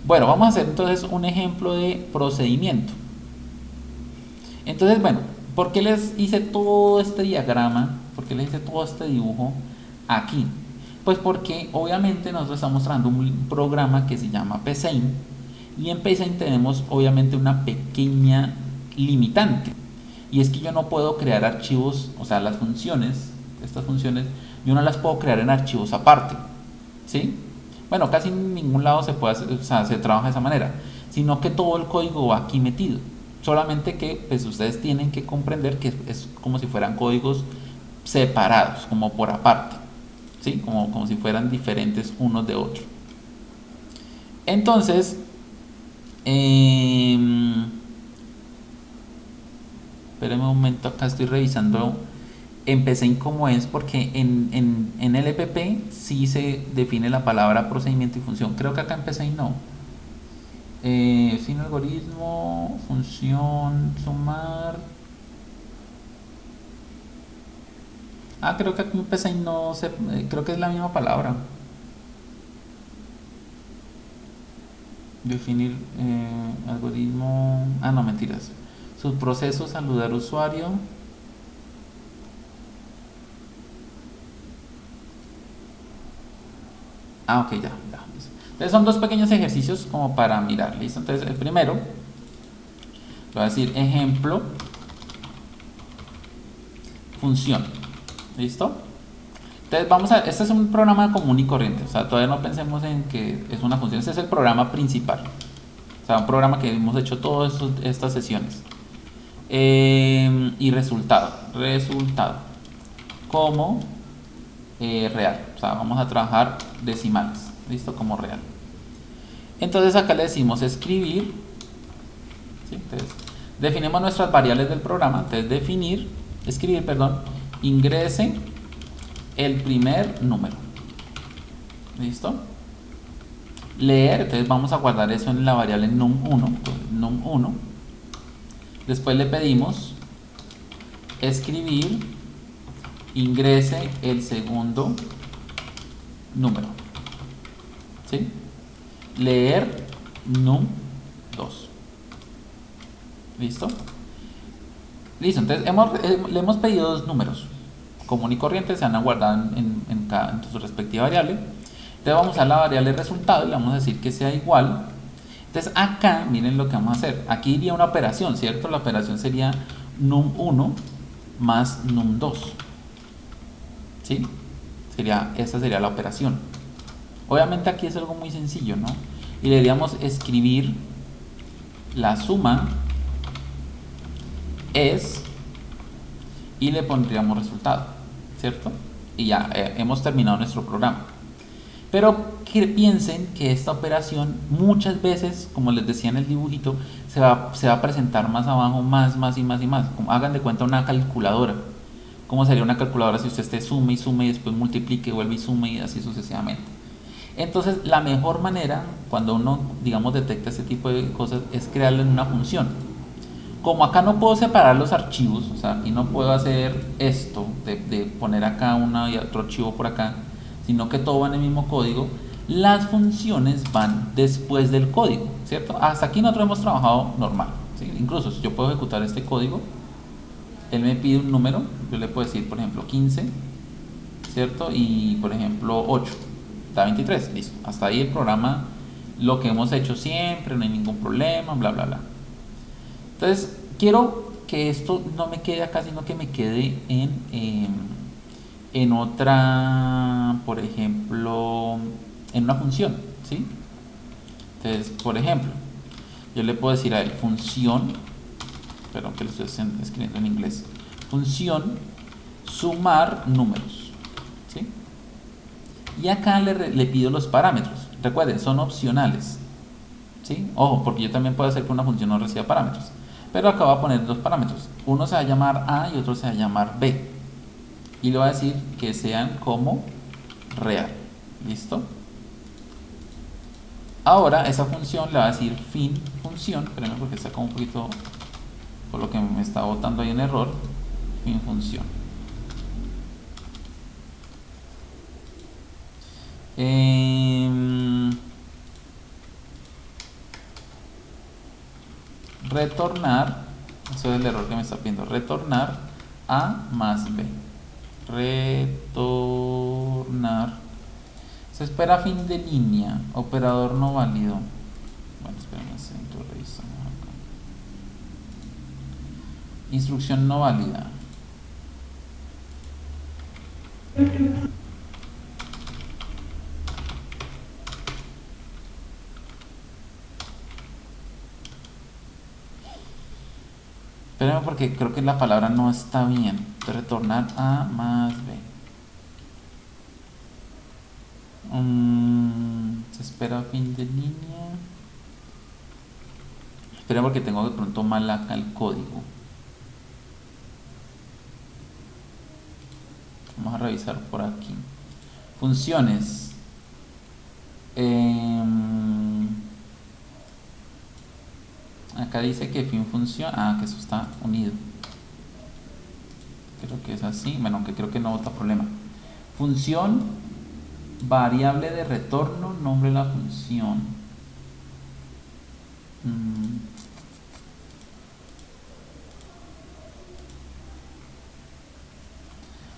Bueno, vamos a hacer entonces un ejemplo de procedimiento. Entonces, bueno, ¿por qué les hice todo este diagrama? ¿Por qué les hice todo este dibujo aquí? Pues porque obviamente nosotros estamos trabajando un programa que se llama PSeInt, y en PSeInt tenemos obviamente una pequeña limitante, y es que yo no puedo crear archivos, o sea, las funciones, estas funciones, yo no las puedo crear en archivos aparte, ¿sí? Bueno, casi en ningún lado se puede hacer, o sea, se trabaja de esa manera, sino que todo el código va aquí metido. Solamente que pues ustedes tienen que comprender que es como si fueran códigos separados, como por aparte, ¿sí? Como si fueran diferentes unos de otros. Entonces, espérenme un momento, acá estoy revisando. Empecé en cómo es, porque en LPP sí se define la palabra procedimiento y función. Creo que acá empecé y no. Sin algoritmo, función, sumar. Creo que aquí empecé y no sé, creo que es la misma palabra. Definir algoritmo. No, mentiras. Subproceso, saludar usuario. Ok, ya. Entonces son dos pequeños ejercicios como para mirar, ¿listo? Entonces el primero, le voy a decir ejemplo, función, ¿listo? Entonces este es un programa común y corriente, o sea, todavía no pensemos en que es una función, este es el programa principal, o sea, un programa que hemos hecho todas estas sesiones. Y resultado, como real, o sea, vamos a trabajar decimales, ¿listo? Como real. Entonces acá le decimos escribir, ¿sí? Entonces definimos nuestras variables del programa. Entonces escribir, ingrese el primer número, ¿listo? Leer, entonces vamos a guardar eso en la variable num1. Después le pedimos escribir, ingrese el segundo número, ¿sí? Leer num2. ¿Listo? Listo, entonces le hemos pedido dos números común y corriente, se van a guardar en su respectiva variable. Entonces vamos a la variable resultado y le vamos a decir que sea igual. Entonces acá, miren lo que vamos a hacer. Aquí iría una operación, ¿cierto? La operación sería num1 más num2. ¿Sí? Esa sería la operación. Obviamente aquí es algo muy sencillo, ¿no? Y le diríamos escribir la suma es, y le pondríamos resultado, ¿cierto? Y ya hemos terminado nuestro programa. Pero que piensen que esta operación muchas veces, como les decía en el dibujito, se va a presentar más abajo, más y más. Como hagan de cuenta una calculadora. ¿Cómo sería una calculadora si usted sume y después multiplique, vuelve y sume y así sucesivamente? Entonces, la mejor manera, cuando uno, digamos, detecta este tipo de cosas, es crearlo en una función. Como acá no puedo separar los archivos, o sea, aquí no puedo hacer esto, de poner acá una y otro archivo por acá, sino que todo va en el mismo código, las funciones van después del código, ¿cierto? Hasta aquí nosotros hemos trabajado normal, ¿sí? Incluso si yo puedo ejecutar este código, él me pide un número, yo le puedo decir, por ejemplo, 15, ¿cierto? Y, por ejemplo, 8, da 23, listo. Hasta ahí el programa, lo que hemos hecho siempre, no hay ningún problema, bla, bla, bla. Entonces, quiero que esto no me quede acá, sino que me quede en otra, por ejemplo, en una función, ¿sí? Entonces, por ejemplo, yo le puedo decir a él función, perdón que lo estoy escribiendo en inglés, función sumar números, ¿sí? Y acá le pido los parámetros. Recuerden, son opcionales, ¿sí? Ojo, porque yo también puedo hacer que una función no reciba parámetros, pero acá voy a poner dos parámetros. Uno se va a llamar A y otro se va a llamar B, y le voy a decir que sean como real. ¿Listo? Ahora esa función le va a decir fin función. Espérenme porque está como un poquito, por lo que me está botando ahí en error. Fin función. Retornar, eso es el error que me está pidiendo, retornar A más B. Retornar Se espera fin de línea. Operador no válido. Bueno, espérame, centro, revisamos acá. Instrucción no válida. Espérame porque creo que la palabra no está bien. Retornar A más B. Se espera fin de línea. Espera porque tengo de pronto mal acá el código. Vamos a revisar por aquí. Funciones. Acá dice que fin función. Que eso está unido. Creo que es así. Bueno, aunque creo que no bota problema. Función, variable de retorno, nombre de la función.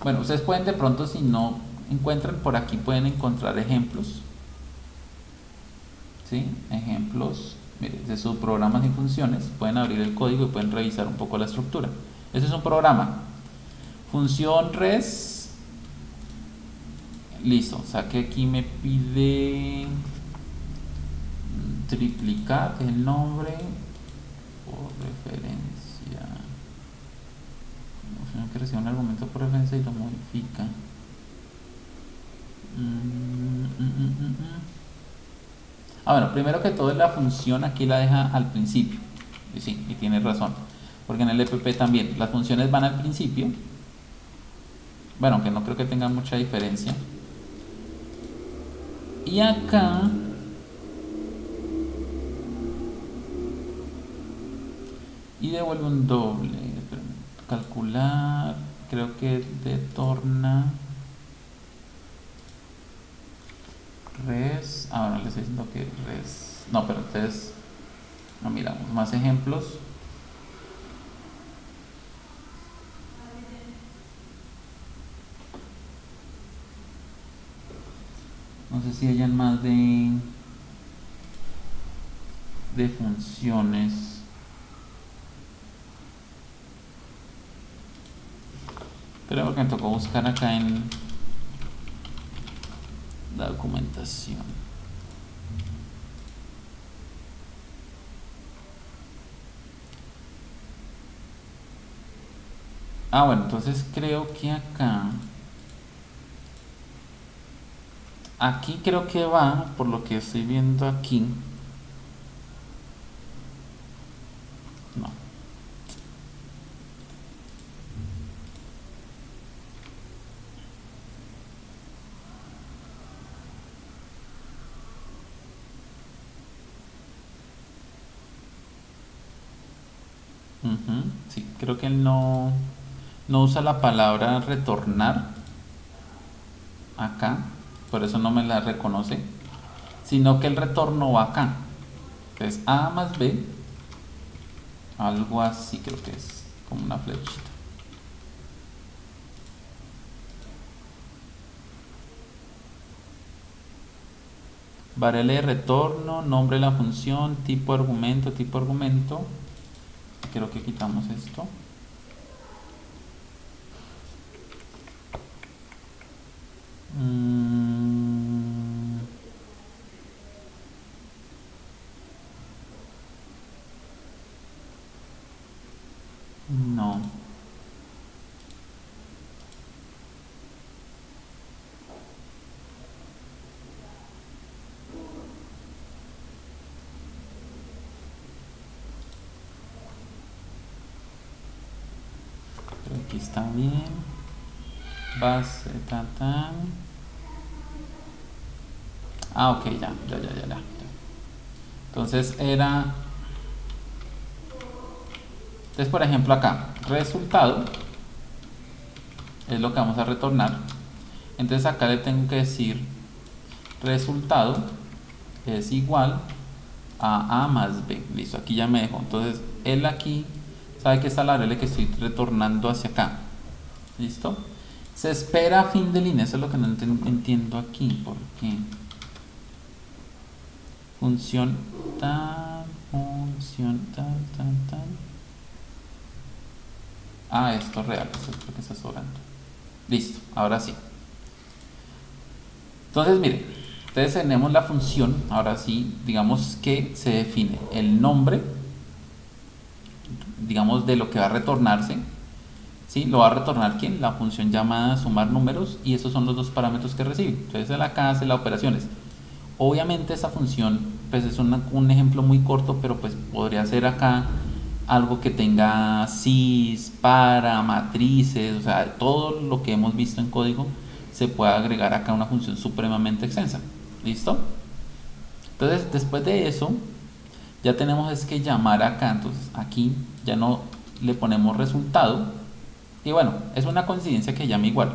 Bueno, ustedes pueden de pronto, si no encuentran por aquí, pueden encontrar ejemplos. ¿Sí? Ejemplos, mire, de sus programas y funciones. Pueden abrir el código y pueden revisar un poco la estructura. Ese es un programa. Función res. Listo. O sea que aquí me pide triplicar el nombre por referencia. Que recibe un argumento por referencia y lo modifica. Bueno, primero que todo la función aquí la deja al principio. Y sí, y tiene razón. Porque en el EPP también las funciones van al principio. Bueno, aunque no creo que tenga mucha diferencia. Y acá y devuelve un doble. Calcular, creo que detorna res. Bueno, les estoy diciendo que res. No, pero entonces no miramos más ejemplos. No sé si hayan más de funciones. Creo que me tocó buscar acá en la documentación. Bueno, entonces creo que aquí creo que va, por lo que estoy viendo aquí. No. Sí, creo que él no usa la palabra retornar acá, por eso no me la reconoce, sino que el retorno va acá. Entonces A más B, algo así creo que es, como una flechita. Variable de retorno, nombre de la función, tipo argumento. Creo que quitamos esto. No. Aquí está bien. Base, ok, ya. Entonces era. Entonces, por ejemplo, acá, resultado es lo que vamos a retornar. Entonces, acá le tengo que decir resultado es igual a A más B. Listo, aquí ya me dejó. Entonces, él aquí sabe que está la variable que estoy retornando hacia acá. ¿Listo? Se espera a fin de línea, eso es lo que no entiendo aquí, porque función tal, tal. Ah, esto es real, esto es lo que está sobrando. Listo, ahora sí. Entonces, miren, entonces tenemos la función, ahora sí, digamos que se define el nombre, digamos, de lo que va a retornarse. ¿Sí? Lo va a retornar ¿quién? La función llamada sumar números, y esos son los dos parámetros que recibe. Entonces él acá hace las operaciones. Obviamente esa función pues es un ejemplo muy corto, pero pues podría ser acá algo que tenga sys, para, matrices, o sea, todo lo que hemos visto en código se puede agregar acá a una función supremamente extensa. ¿Listo? Entonces después de eso ya tenemos es que llamar acá, entonces aquí ya no le ponemos resultado. Y bueno, es una coincidencia que llame igual.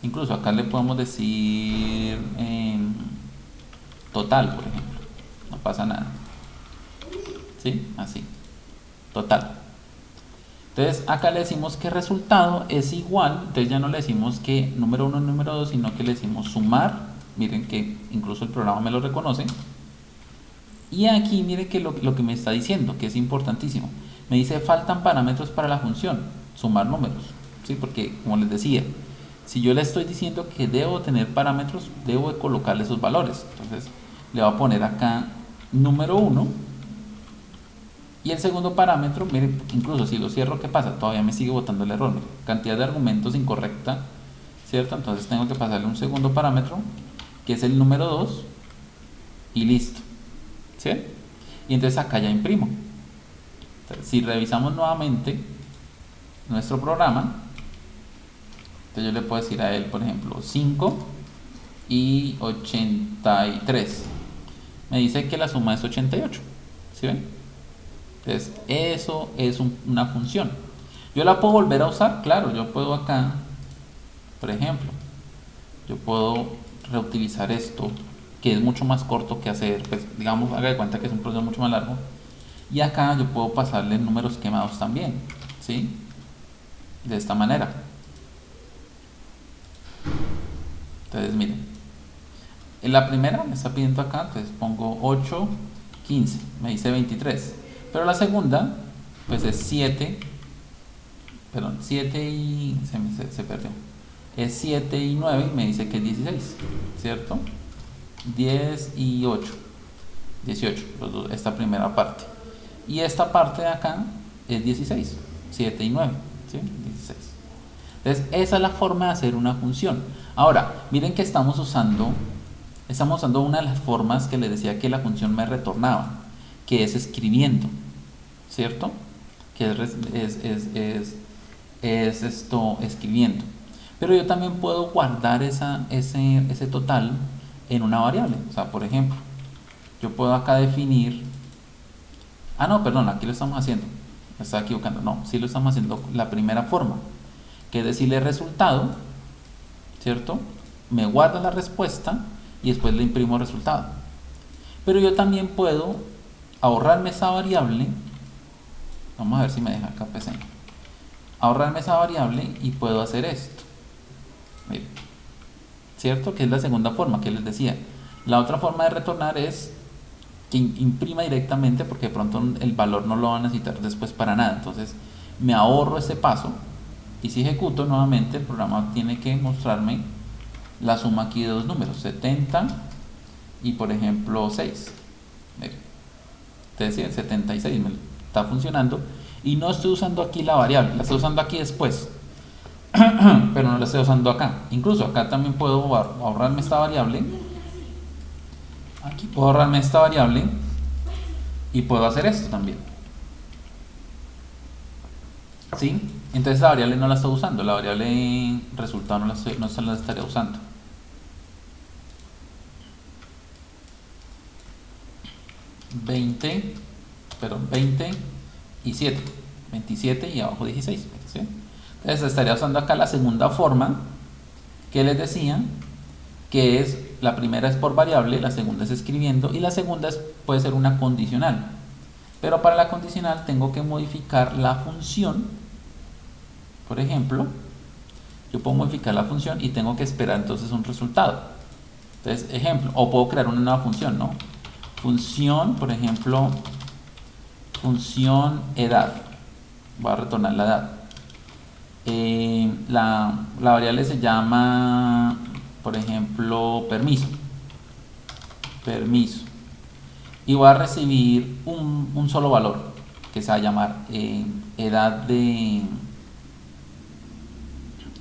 Incluso acá le podemos decir total, por ejemplo. No pasa nada. ¿Sí? Así. Total. Entonces acá le decimos que resultado es igual. Entonces ya no le decimos que número 1 es número 2, sino que le decimos sumar. Miren que incluso el programa me lo reconoce. Y aquí miren que lo que me está diciendo, que es importantísimo. Me dice faltan parámetros para la función sumar números. ¿Sí? Porque como les decía, si yo le estoy diciendo que debo tener parámetros, debo de colocarle esos valores. Entonces le voy a poner acá número 1, y el segundo parámetro, miren, incluso si lo cierro, ¿qué pasa? Todavía me sigue botando el error. Miren, cantidad de argumentos incorrecta, ¿cierto? Entonces tengo que pasarle un segundo parámetro, que es el número 2, y listo. ¿Sí? Y entonces acá ya imprimo. Entonces, si revisamos nuevamente nuestro programa, entonces yo le puedo decir a él, por ejemplo, 5 y 83. Me dice que la suma es 88. ¿Sí ven? Entonces, eso es una función. Yo la puedo volver a usar, claro, yo puedo acá, por ejemplo, yo puedo reutilizar esto, que es mucho más corto que hacer, pues digamos, haga de cuenta que es un proceso mucho más largo. Y acá yo puedo pasarle números quemados también, ¿sí? De esta manera. Entonces, miren, en la primera me está pidiendo acá, entonces pongo 8, 15, me dice 23. Pero la segunda, pues es 7, perdón, 7 y... se perdió. Es 7 y 9 y me dice que es 16, ¿cierto? 10 y 8, 18, esta primera parte. Y esta parte de acá es 16, 7 y 9, ¿sí? 16. Entonces, esa es la forma de hacer una función. Ahora, miren que estamos usando una de las formas que les decía que la función me retornaba, que es escribiendo, ¿cierto? Que es esto escribiendo. Pero yo también puedo guardar ese total en una variable. O sea, por ejemplo, yo puedo acá definir... Ah, no, perdón, aquí lo estamos haciendo. Me estaba equivocando. No, sí lo estamos haciendo la primera forma, que es decirle resultado, ¿cierto? Me guarda la respuesta y después le imprimo resultado. Pero yo también puedo ahorrarme esa variable. Vamos a ver si me deja acá PC. Ahorrarme esa variable y puedo hacer esto. Miren, ¿cierto? Que es la segunda forma que les decía. La otra forma de retornar es que imprima directamente, porque de pronto el valor no lo va a necesitar después para nada. Entonces me ahorro ese paso, y si ejecuto nuevamente el programa tiene que mostrarme la suma aquí de dos números, 70 y por ejemplo 6. Miren, ustedes decían 76, me está funcionando, y no estoy usando aquí la variable, la estoy usando aquí después. Pero no la estoy usando acá. Incluso acá también puedo ahorrarme esta variable. Aquí puedo ahorrarme esta variable y puedo hacer esto también. ¿Sí? Entonces la variable no la estoy usando, la variable resultado no se la estaría usando. Perdón, 20 y 7, 27 y abajo 16, ¿sí? Entonces estaría usando acá la segunda forma que les decía, que es, la primera es por variable, la segunda es escribiendo, y la segunda puede ser una condicional. Pero para la condicional tengo que modificar la función. Por ejemplo, yo puedo modificar la función y tengo que esperar entonces un resultado. Entonces, ejemplo, o puedo crear una nueva función, ¿no? Función, por ejemplo, función edad. Voy a retornar la edad. La variable se llama, por ejemplo, permiso. Permiso. Y voy a recibir un solo valor, que se va a llamar edad de...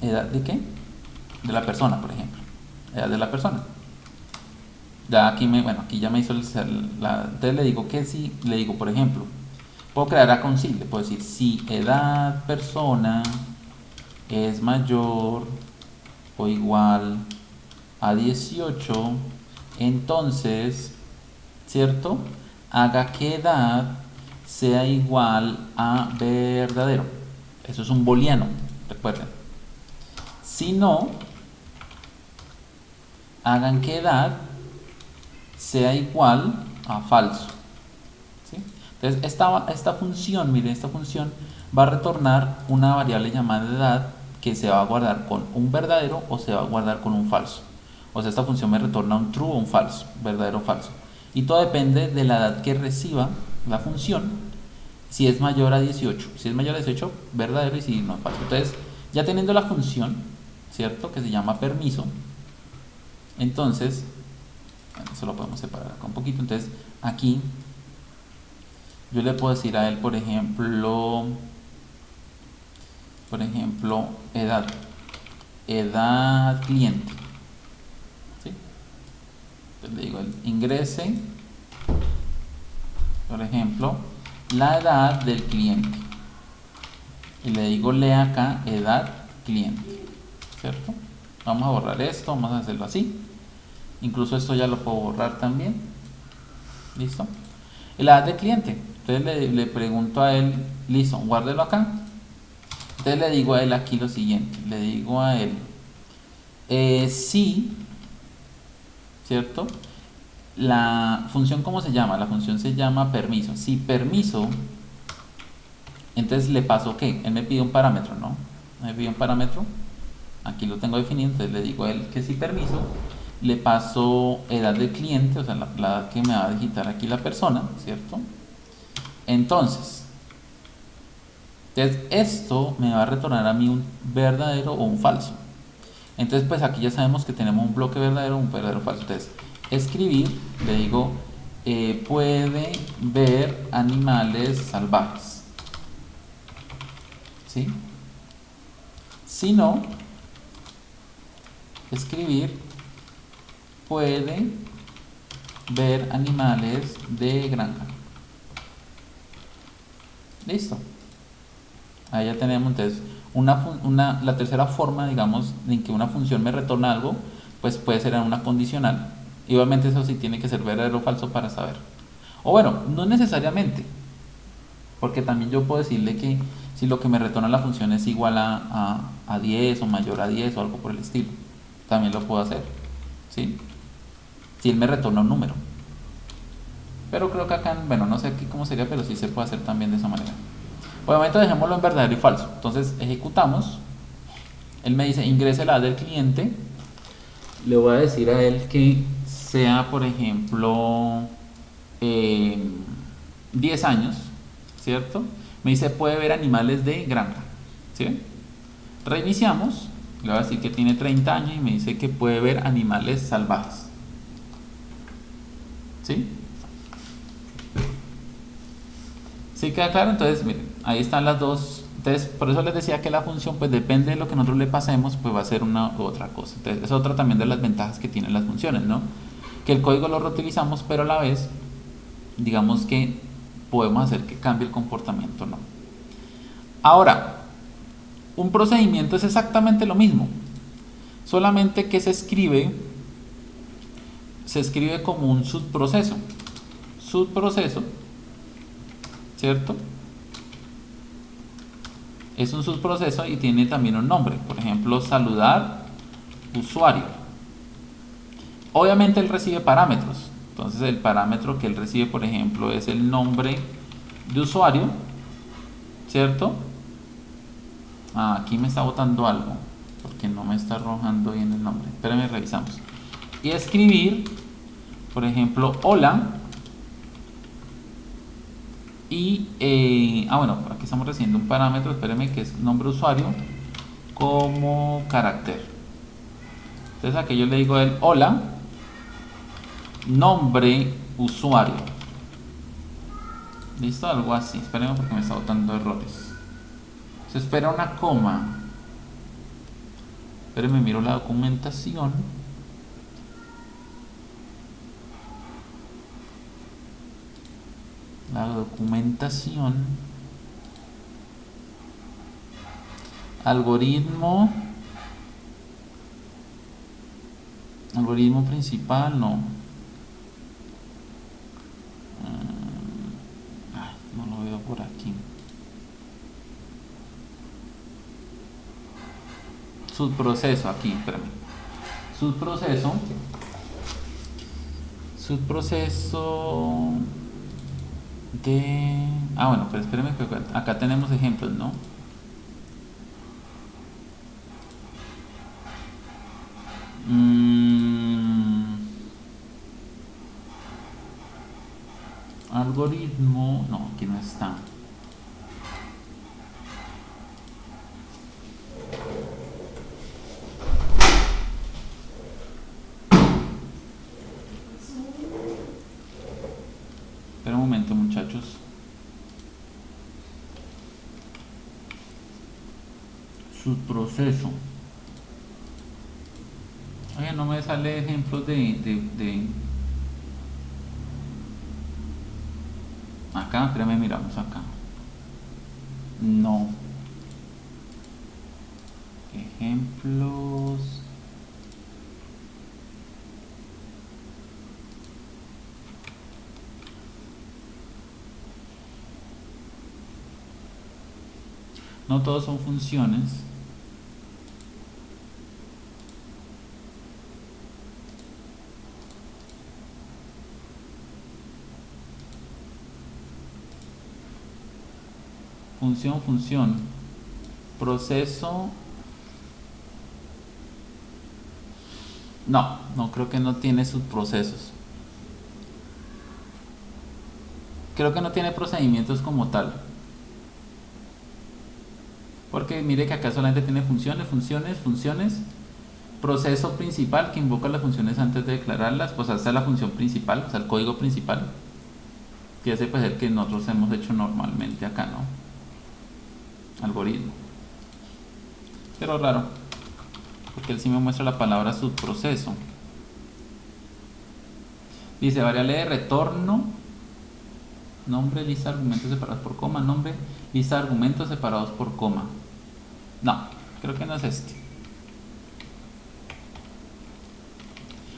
¿Edad de qué? De la persona, por ejemplo. Edad de la persona. Ya aquí aquí ya me hizo entonces le digo que si, le digo, por ejemplo, puedo crear acá un si, le puedo decir si edad persona es mayor o igual a 18, entonces, ¿cierto? Haga que edad sea igual a verdadero. Eso es un booleano, recuerden. Si no, hagan que edad sea igual a falso. ¿Sí? Entonces, esta función, miren, esta función va a retornar una variable llamada edad que se va a guardar con un verdadero o se va a guardar con un falso. O sea, esta función me retorna un true o un falso, verdadero o falso. Y todo depende de la edad que reciba la función, si es mayor a 18. Si es mayor a 18, verdadero, y si no, falso. Entonces, ya teniendo la función, ¿cierto? Que se llama permiso, entonces, eso lo podemos separar acá un poquito. Entonces, aquí yo le puedo decir a él, por ejemplo, edad cliente. ¿Sí? Entonces le digo, ingrese, por ejemplo, la edad del cliente. Y le digo, lea acá, edad cliente. ¿Cierto? Vamos a borrar esto, vamos a hacerlo así. Incluso esto ya lo puedo borrar también. ¿Listo? Y la edad del cliente. Entonces le pregunto a él, listo, guárdelo acá. Entonces le digo a él aquí lo siguiente. Le digo a él, si, ¿cierto? La función, ¿cómo se llama? La función se llama permiso. Si permiso, entonces le paso, ¿qué? Él me pide un parámetro, ¿no? Me pide un parámetro. Aquí lo tengo definido, entonces le digo a él que si permiso, le paso edad del cliente, o sea, la edad que me va a digitar aquí la persona, ¿cierto? Entonces, esto me va a retornar a mí un verdadero o un falso. Entonces, pues aquí ya sabemos que tenemos un bloque verdadero o un verdadero falso. Entonces, escribir, le digo, puede ver animales salvajes. ¿Sí? Si no, escribir, puede ver animales de granja. Listo. Ahí ya tenemos entonces la tercera forma, digamos, en que una función me retorna algo, pues puede ser en una condicional. Y obviamente eso sí tiene que ser verdadero o falso para saber. O bueno, no necesariamente. Porque también yo puedo decirle que si lo que me retorna la función es igual a 10 o mayor a 10 o algo por el estilo. También lo puedo hacer. ¿Sí? Si él me retorna un número. Pero creo que acá, bueno, no sé aquí cómo sería, pero sí se puede hacer también de esa manera. Obviamente dejémoslo en verdadero y falso. Entonces ejecutamos. Él me dice ingrese la edad del cliente. Le voy a decir a él que sea, por ejemplo, 10 años, ¿cierto? Me dice puede ver animales de granja. ¿Sí? Reiniciamos. Le voy a decir que tiene 30 años y me dice que puede ver animales salvajes. ¿Sí? ¿Sí queda claro? Entonces, miren, ahí están las dos. Entonces, por eso les decía que la función, pues depende de lo que nosotros le pasemos, pues va a ser una u otra cosa. Entonces, es otra también de las ventajas que tienen las funciones, ¿no? Que el código lo reutilizamos, pero a la vez, digamos que podemos hacer que cambie el comportamiento, ¿no? Ahora, un procedimiento es exactamente lo mismo, solamente que se escribe como un subproceso. Subproceso, ¿cierto? Es un subproceso y tiene también un nombre, por ejemplo, saludar usuario. Obviamente él recibe parámetros, entonces el parámetro que él recibe, por ejemplo, es el nombre de usuario, ¿cierto? Aquí me está botando algo. porque no me está arrojando bien el nombre. Espérenme, revisamos. Y escribir, por ejemplo, hola. Y, bueno, aquí estamos recibiendo un parámetro, espérenme, que es nombre de usuario como carácter. Entonces aquí yo le digo el hola, nombre usuario. Listo, algo así. Espérenme porque me está botando errores. Se espera una coma. Espérenme, miro la documentación. La documentación. Algoritmo. Algoritmo principal, no. No lo veo por aquí. Subproceso, aquí, espérame. Subproceso. Subproceso de... bueno, pero espérame que acá tenemos ejemplos, ¿no? Algoritmo, no, aquí no está. Espera un momento, muchachos. Subproceso. Oye, no me sale ejemplos de... Acá, espérame, miramos acá. No. Ejemplos. No todos son funciones. Función. Proceso. No creo que no tiene subprocesos. Creo que no tiene procedimientos como tal. Porque mire que acá solamente tiene funciones. Proceso principal que invoca las funciones antes de declararlas. Pues esta es la función principal, o sea, el código principal. Que ese pues es el que nosotros hemos hecho normalmente acá, ¿no? Algoritmo. Pero raro, porque él sí me muestra la palabra subproceso. Dice variable de retorno, nombre, lista de argumentos separados por coma, nombre, lista de argumentos separados por coma. No, creo que no es este.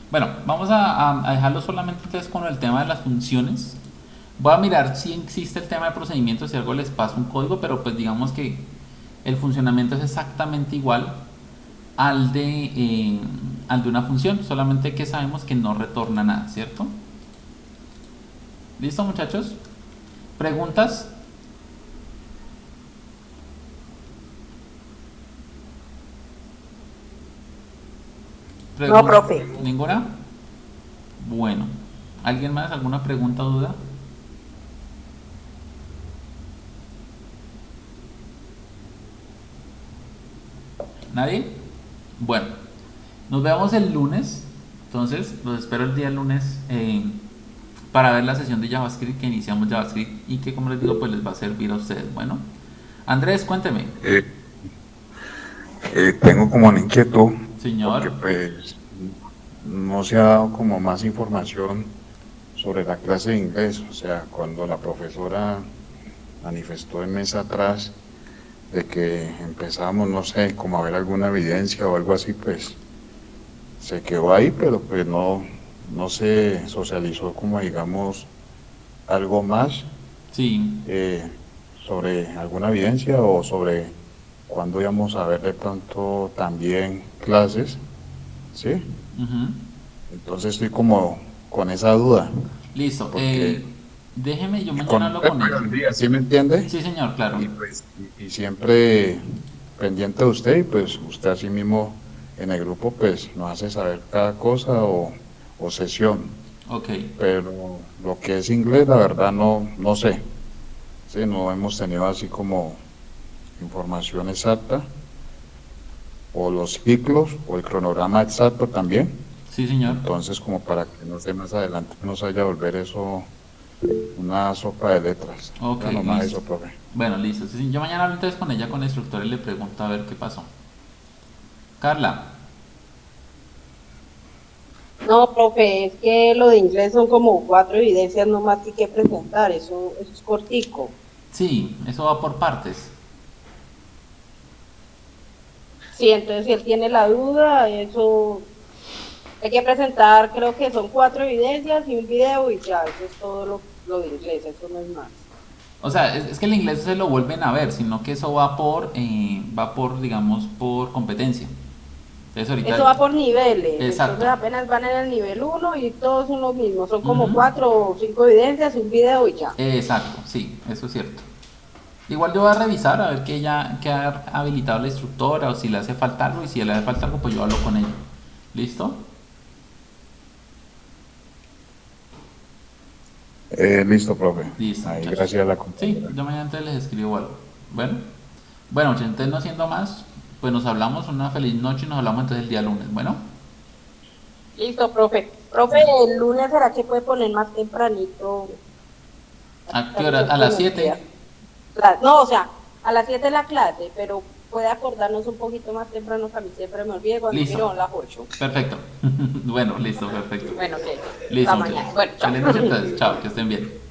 Bueno, vamos a dejarlo solamente entonces con el tema de las funciones. Voy a mirar si existe el tema de procedimientos, si algo les pasa un código, pero pues digamos que el funcionamiento es exactamente igual al de una función, solamente que sabemos que no retorna nada, ¿cierto? ¿Listo, muchachos? ¿Preguntas?
No, profe.
¿Ninguna? Bueno, ¿alguien más? ¿Alguna pregunta o duda? ¿Nadie? Bueno, nos vemos el lunes. Entonces, los espero el día lunes para ver la sesión de JavaScript que iniciamos JavaScript y que, como les digo, pues les va a servir a ustedes. Bueno, Andrés, cuénteme.
Tengo como una inquietud.
Señor.
Porque pues no se ha dado como más información sobre la clase de inglés. O sea, cuando la profesora manifestó el mes atrás de que empezamos, no sé, como a ver alguna evidencia o algo así, pues se quedó ahí, pero pues no se socializó como digamos algo más
Sí.
sobre alguna evidencia o sobre cuándo íbamos a ver de pronto también clases, ¿sí? Entonces estoy como con esa duda.
Listo.
Porque
Déjeme, yo mañana hablo con él.
¿Sí me entiende?
Sí, señor, claro.
Y siempre pendiente de usted y pues usted así mismo en el grupo pues nos hace saber cada cosa o sesión.
Ok.
Pero lo que es inglés, la verdad no sé. Sí, no hemos tenido así como información exacta, o los ciclos, o el cronograma exacto también.
Sí, señor.
Entonces, como para que no sé más adelante no se vaya a volver eso una sopa de letras.
Ok,
Ya nomás
listo.
eso, profe.
Bueno, listo. Sí, yo mañana hablo entonces con ella, con la instructora, y le pregunto a ver qué pasó. Carla.
No, profe, es que lo de inglés son como 4 evidencias nomás que hay que presentar, eso es cortico.
Sí, eso va por partes.
Sí, entonces si él tiene la duda, eso hay que presentar, creo que son 4 evidencias y un video y ya, eso es todo lo de inglés, eso no es más.
O sea, es que el inglés se lo vuelven a ver, sino que eso va por, digamos, por competencia. Entonces ahorita...
Eso va por niveles,
Exacto.
entonces apenas van en el nivel 1 y todos son los mismos, son como
Ujú.
4 o 5 evidencias, un video y ya.
Exacto, sí, eso es cierto. Igual yo voy a revisar a ver que ha habilitado la instructora o si le hace falta algo, y si le hace falta algo pues yo hablo con ella. ¿Listo?
Listo, profe.
Listo,
Ahí,
muchachos.
gracias a la
Sí,
compañera.
yo mañana entonces les escribo algo. Bueno, entonces no siendo más, pues nos hablamos, una feliz noche y nos hablamos entonces el día lunes. Bueno,
Listo, profe. Profe, el lunes será que puede poner más tempranito.
¿a qué hora? A las 7.
No, o sea, a las 7 la clase, pero puede acordarnos un poquito más temprano, que a mí siempre me olvido cuando
Listo.
miro a las 8.
Perfecto. Bueno, listo, perfecto.
Bueno, ok.
Listo,
Hasta
muchachos.
mañana. Bueno, chao.
Feliz noche entonces. Chao, que estén bien.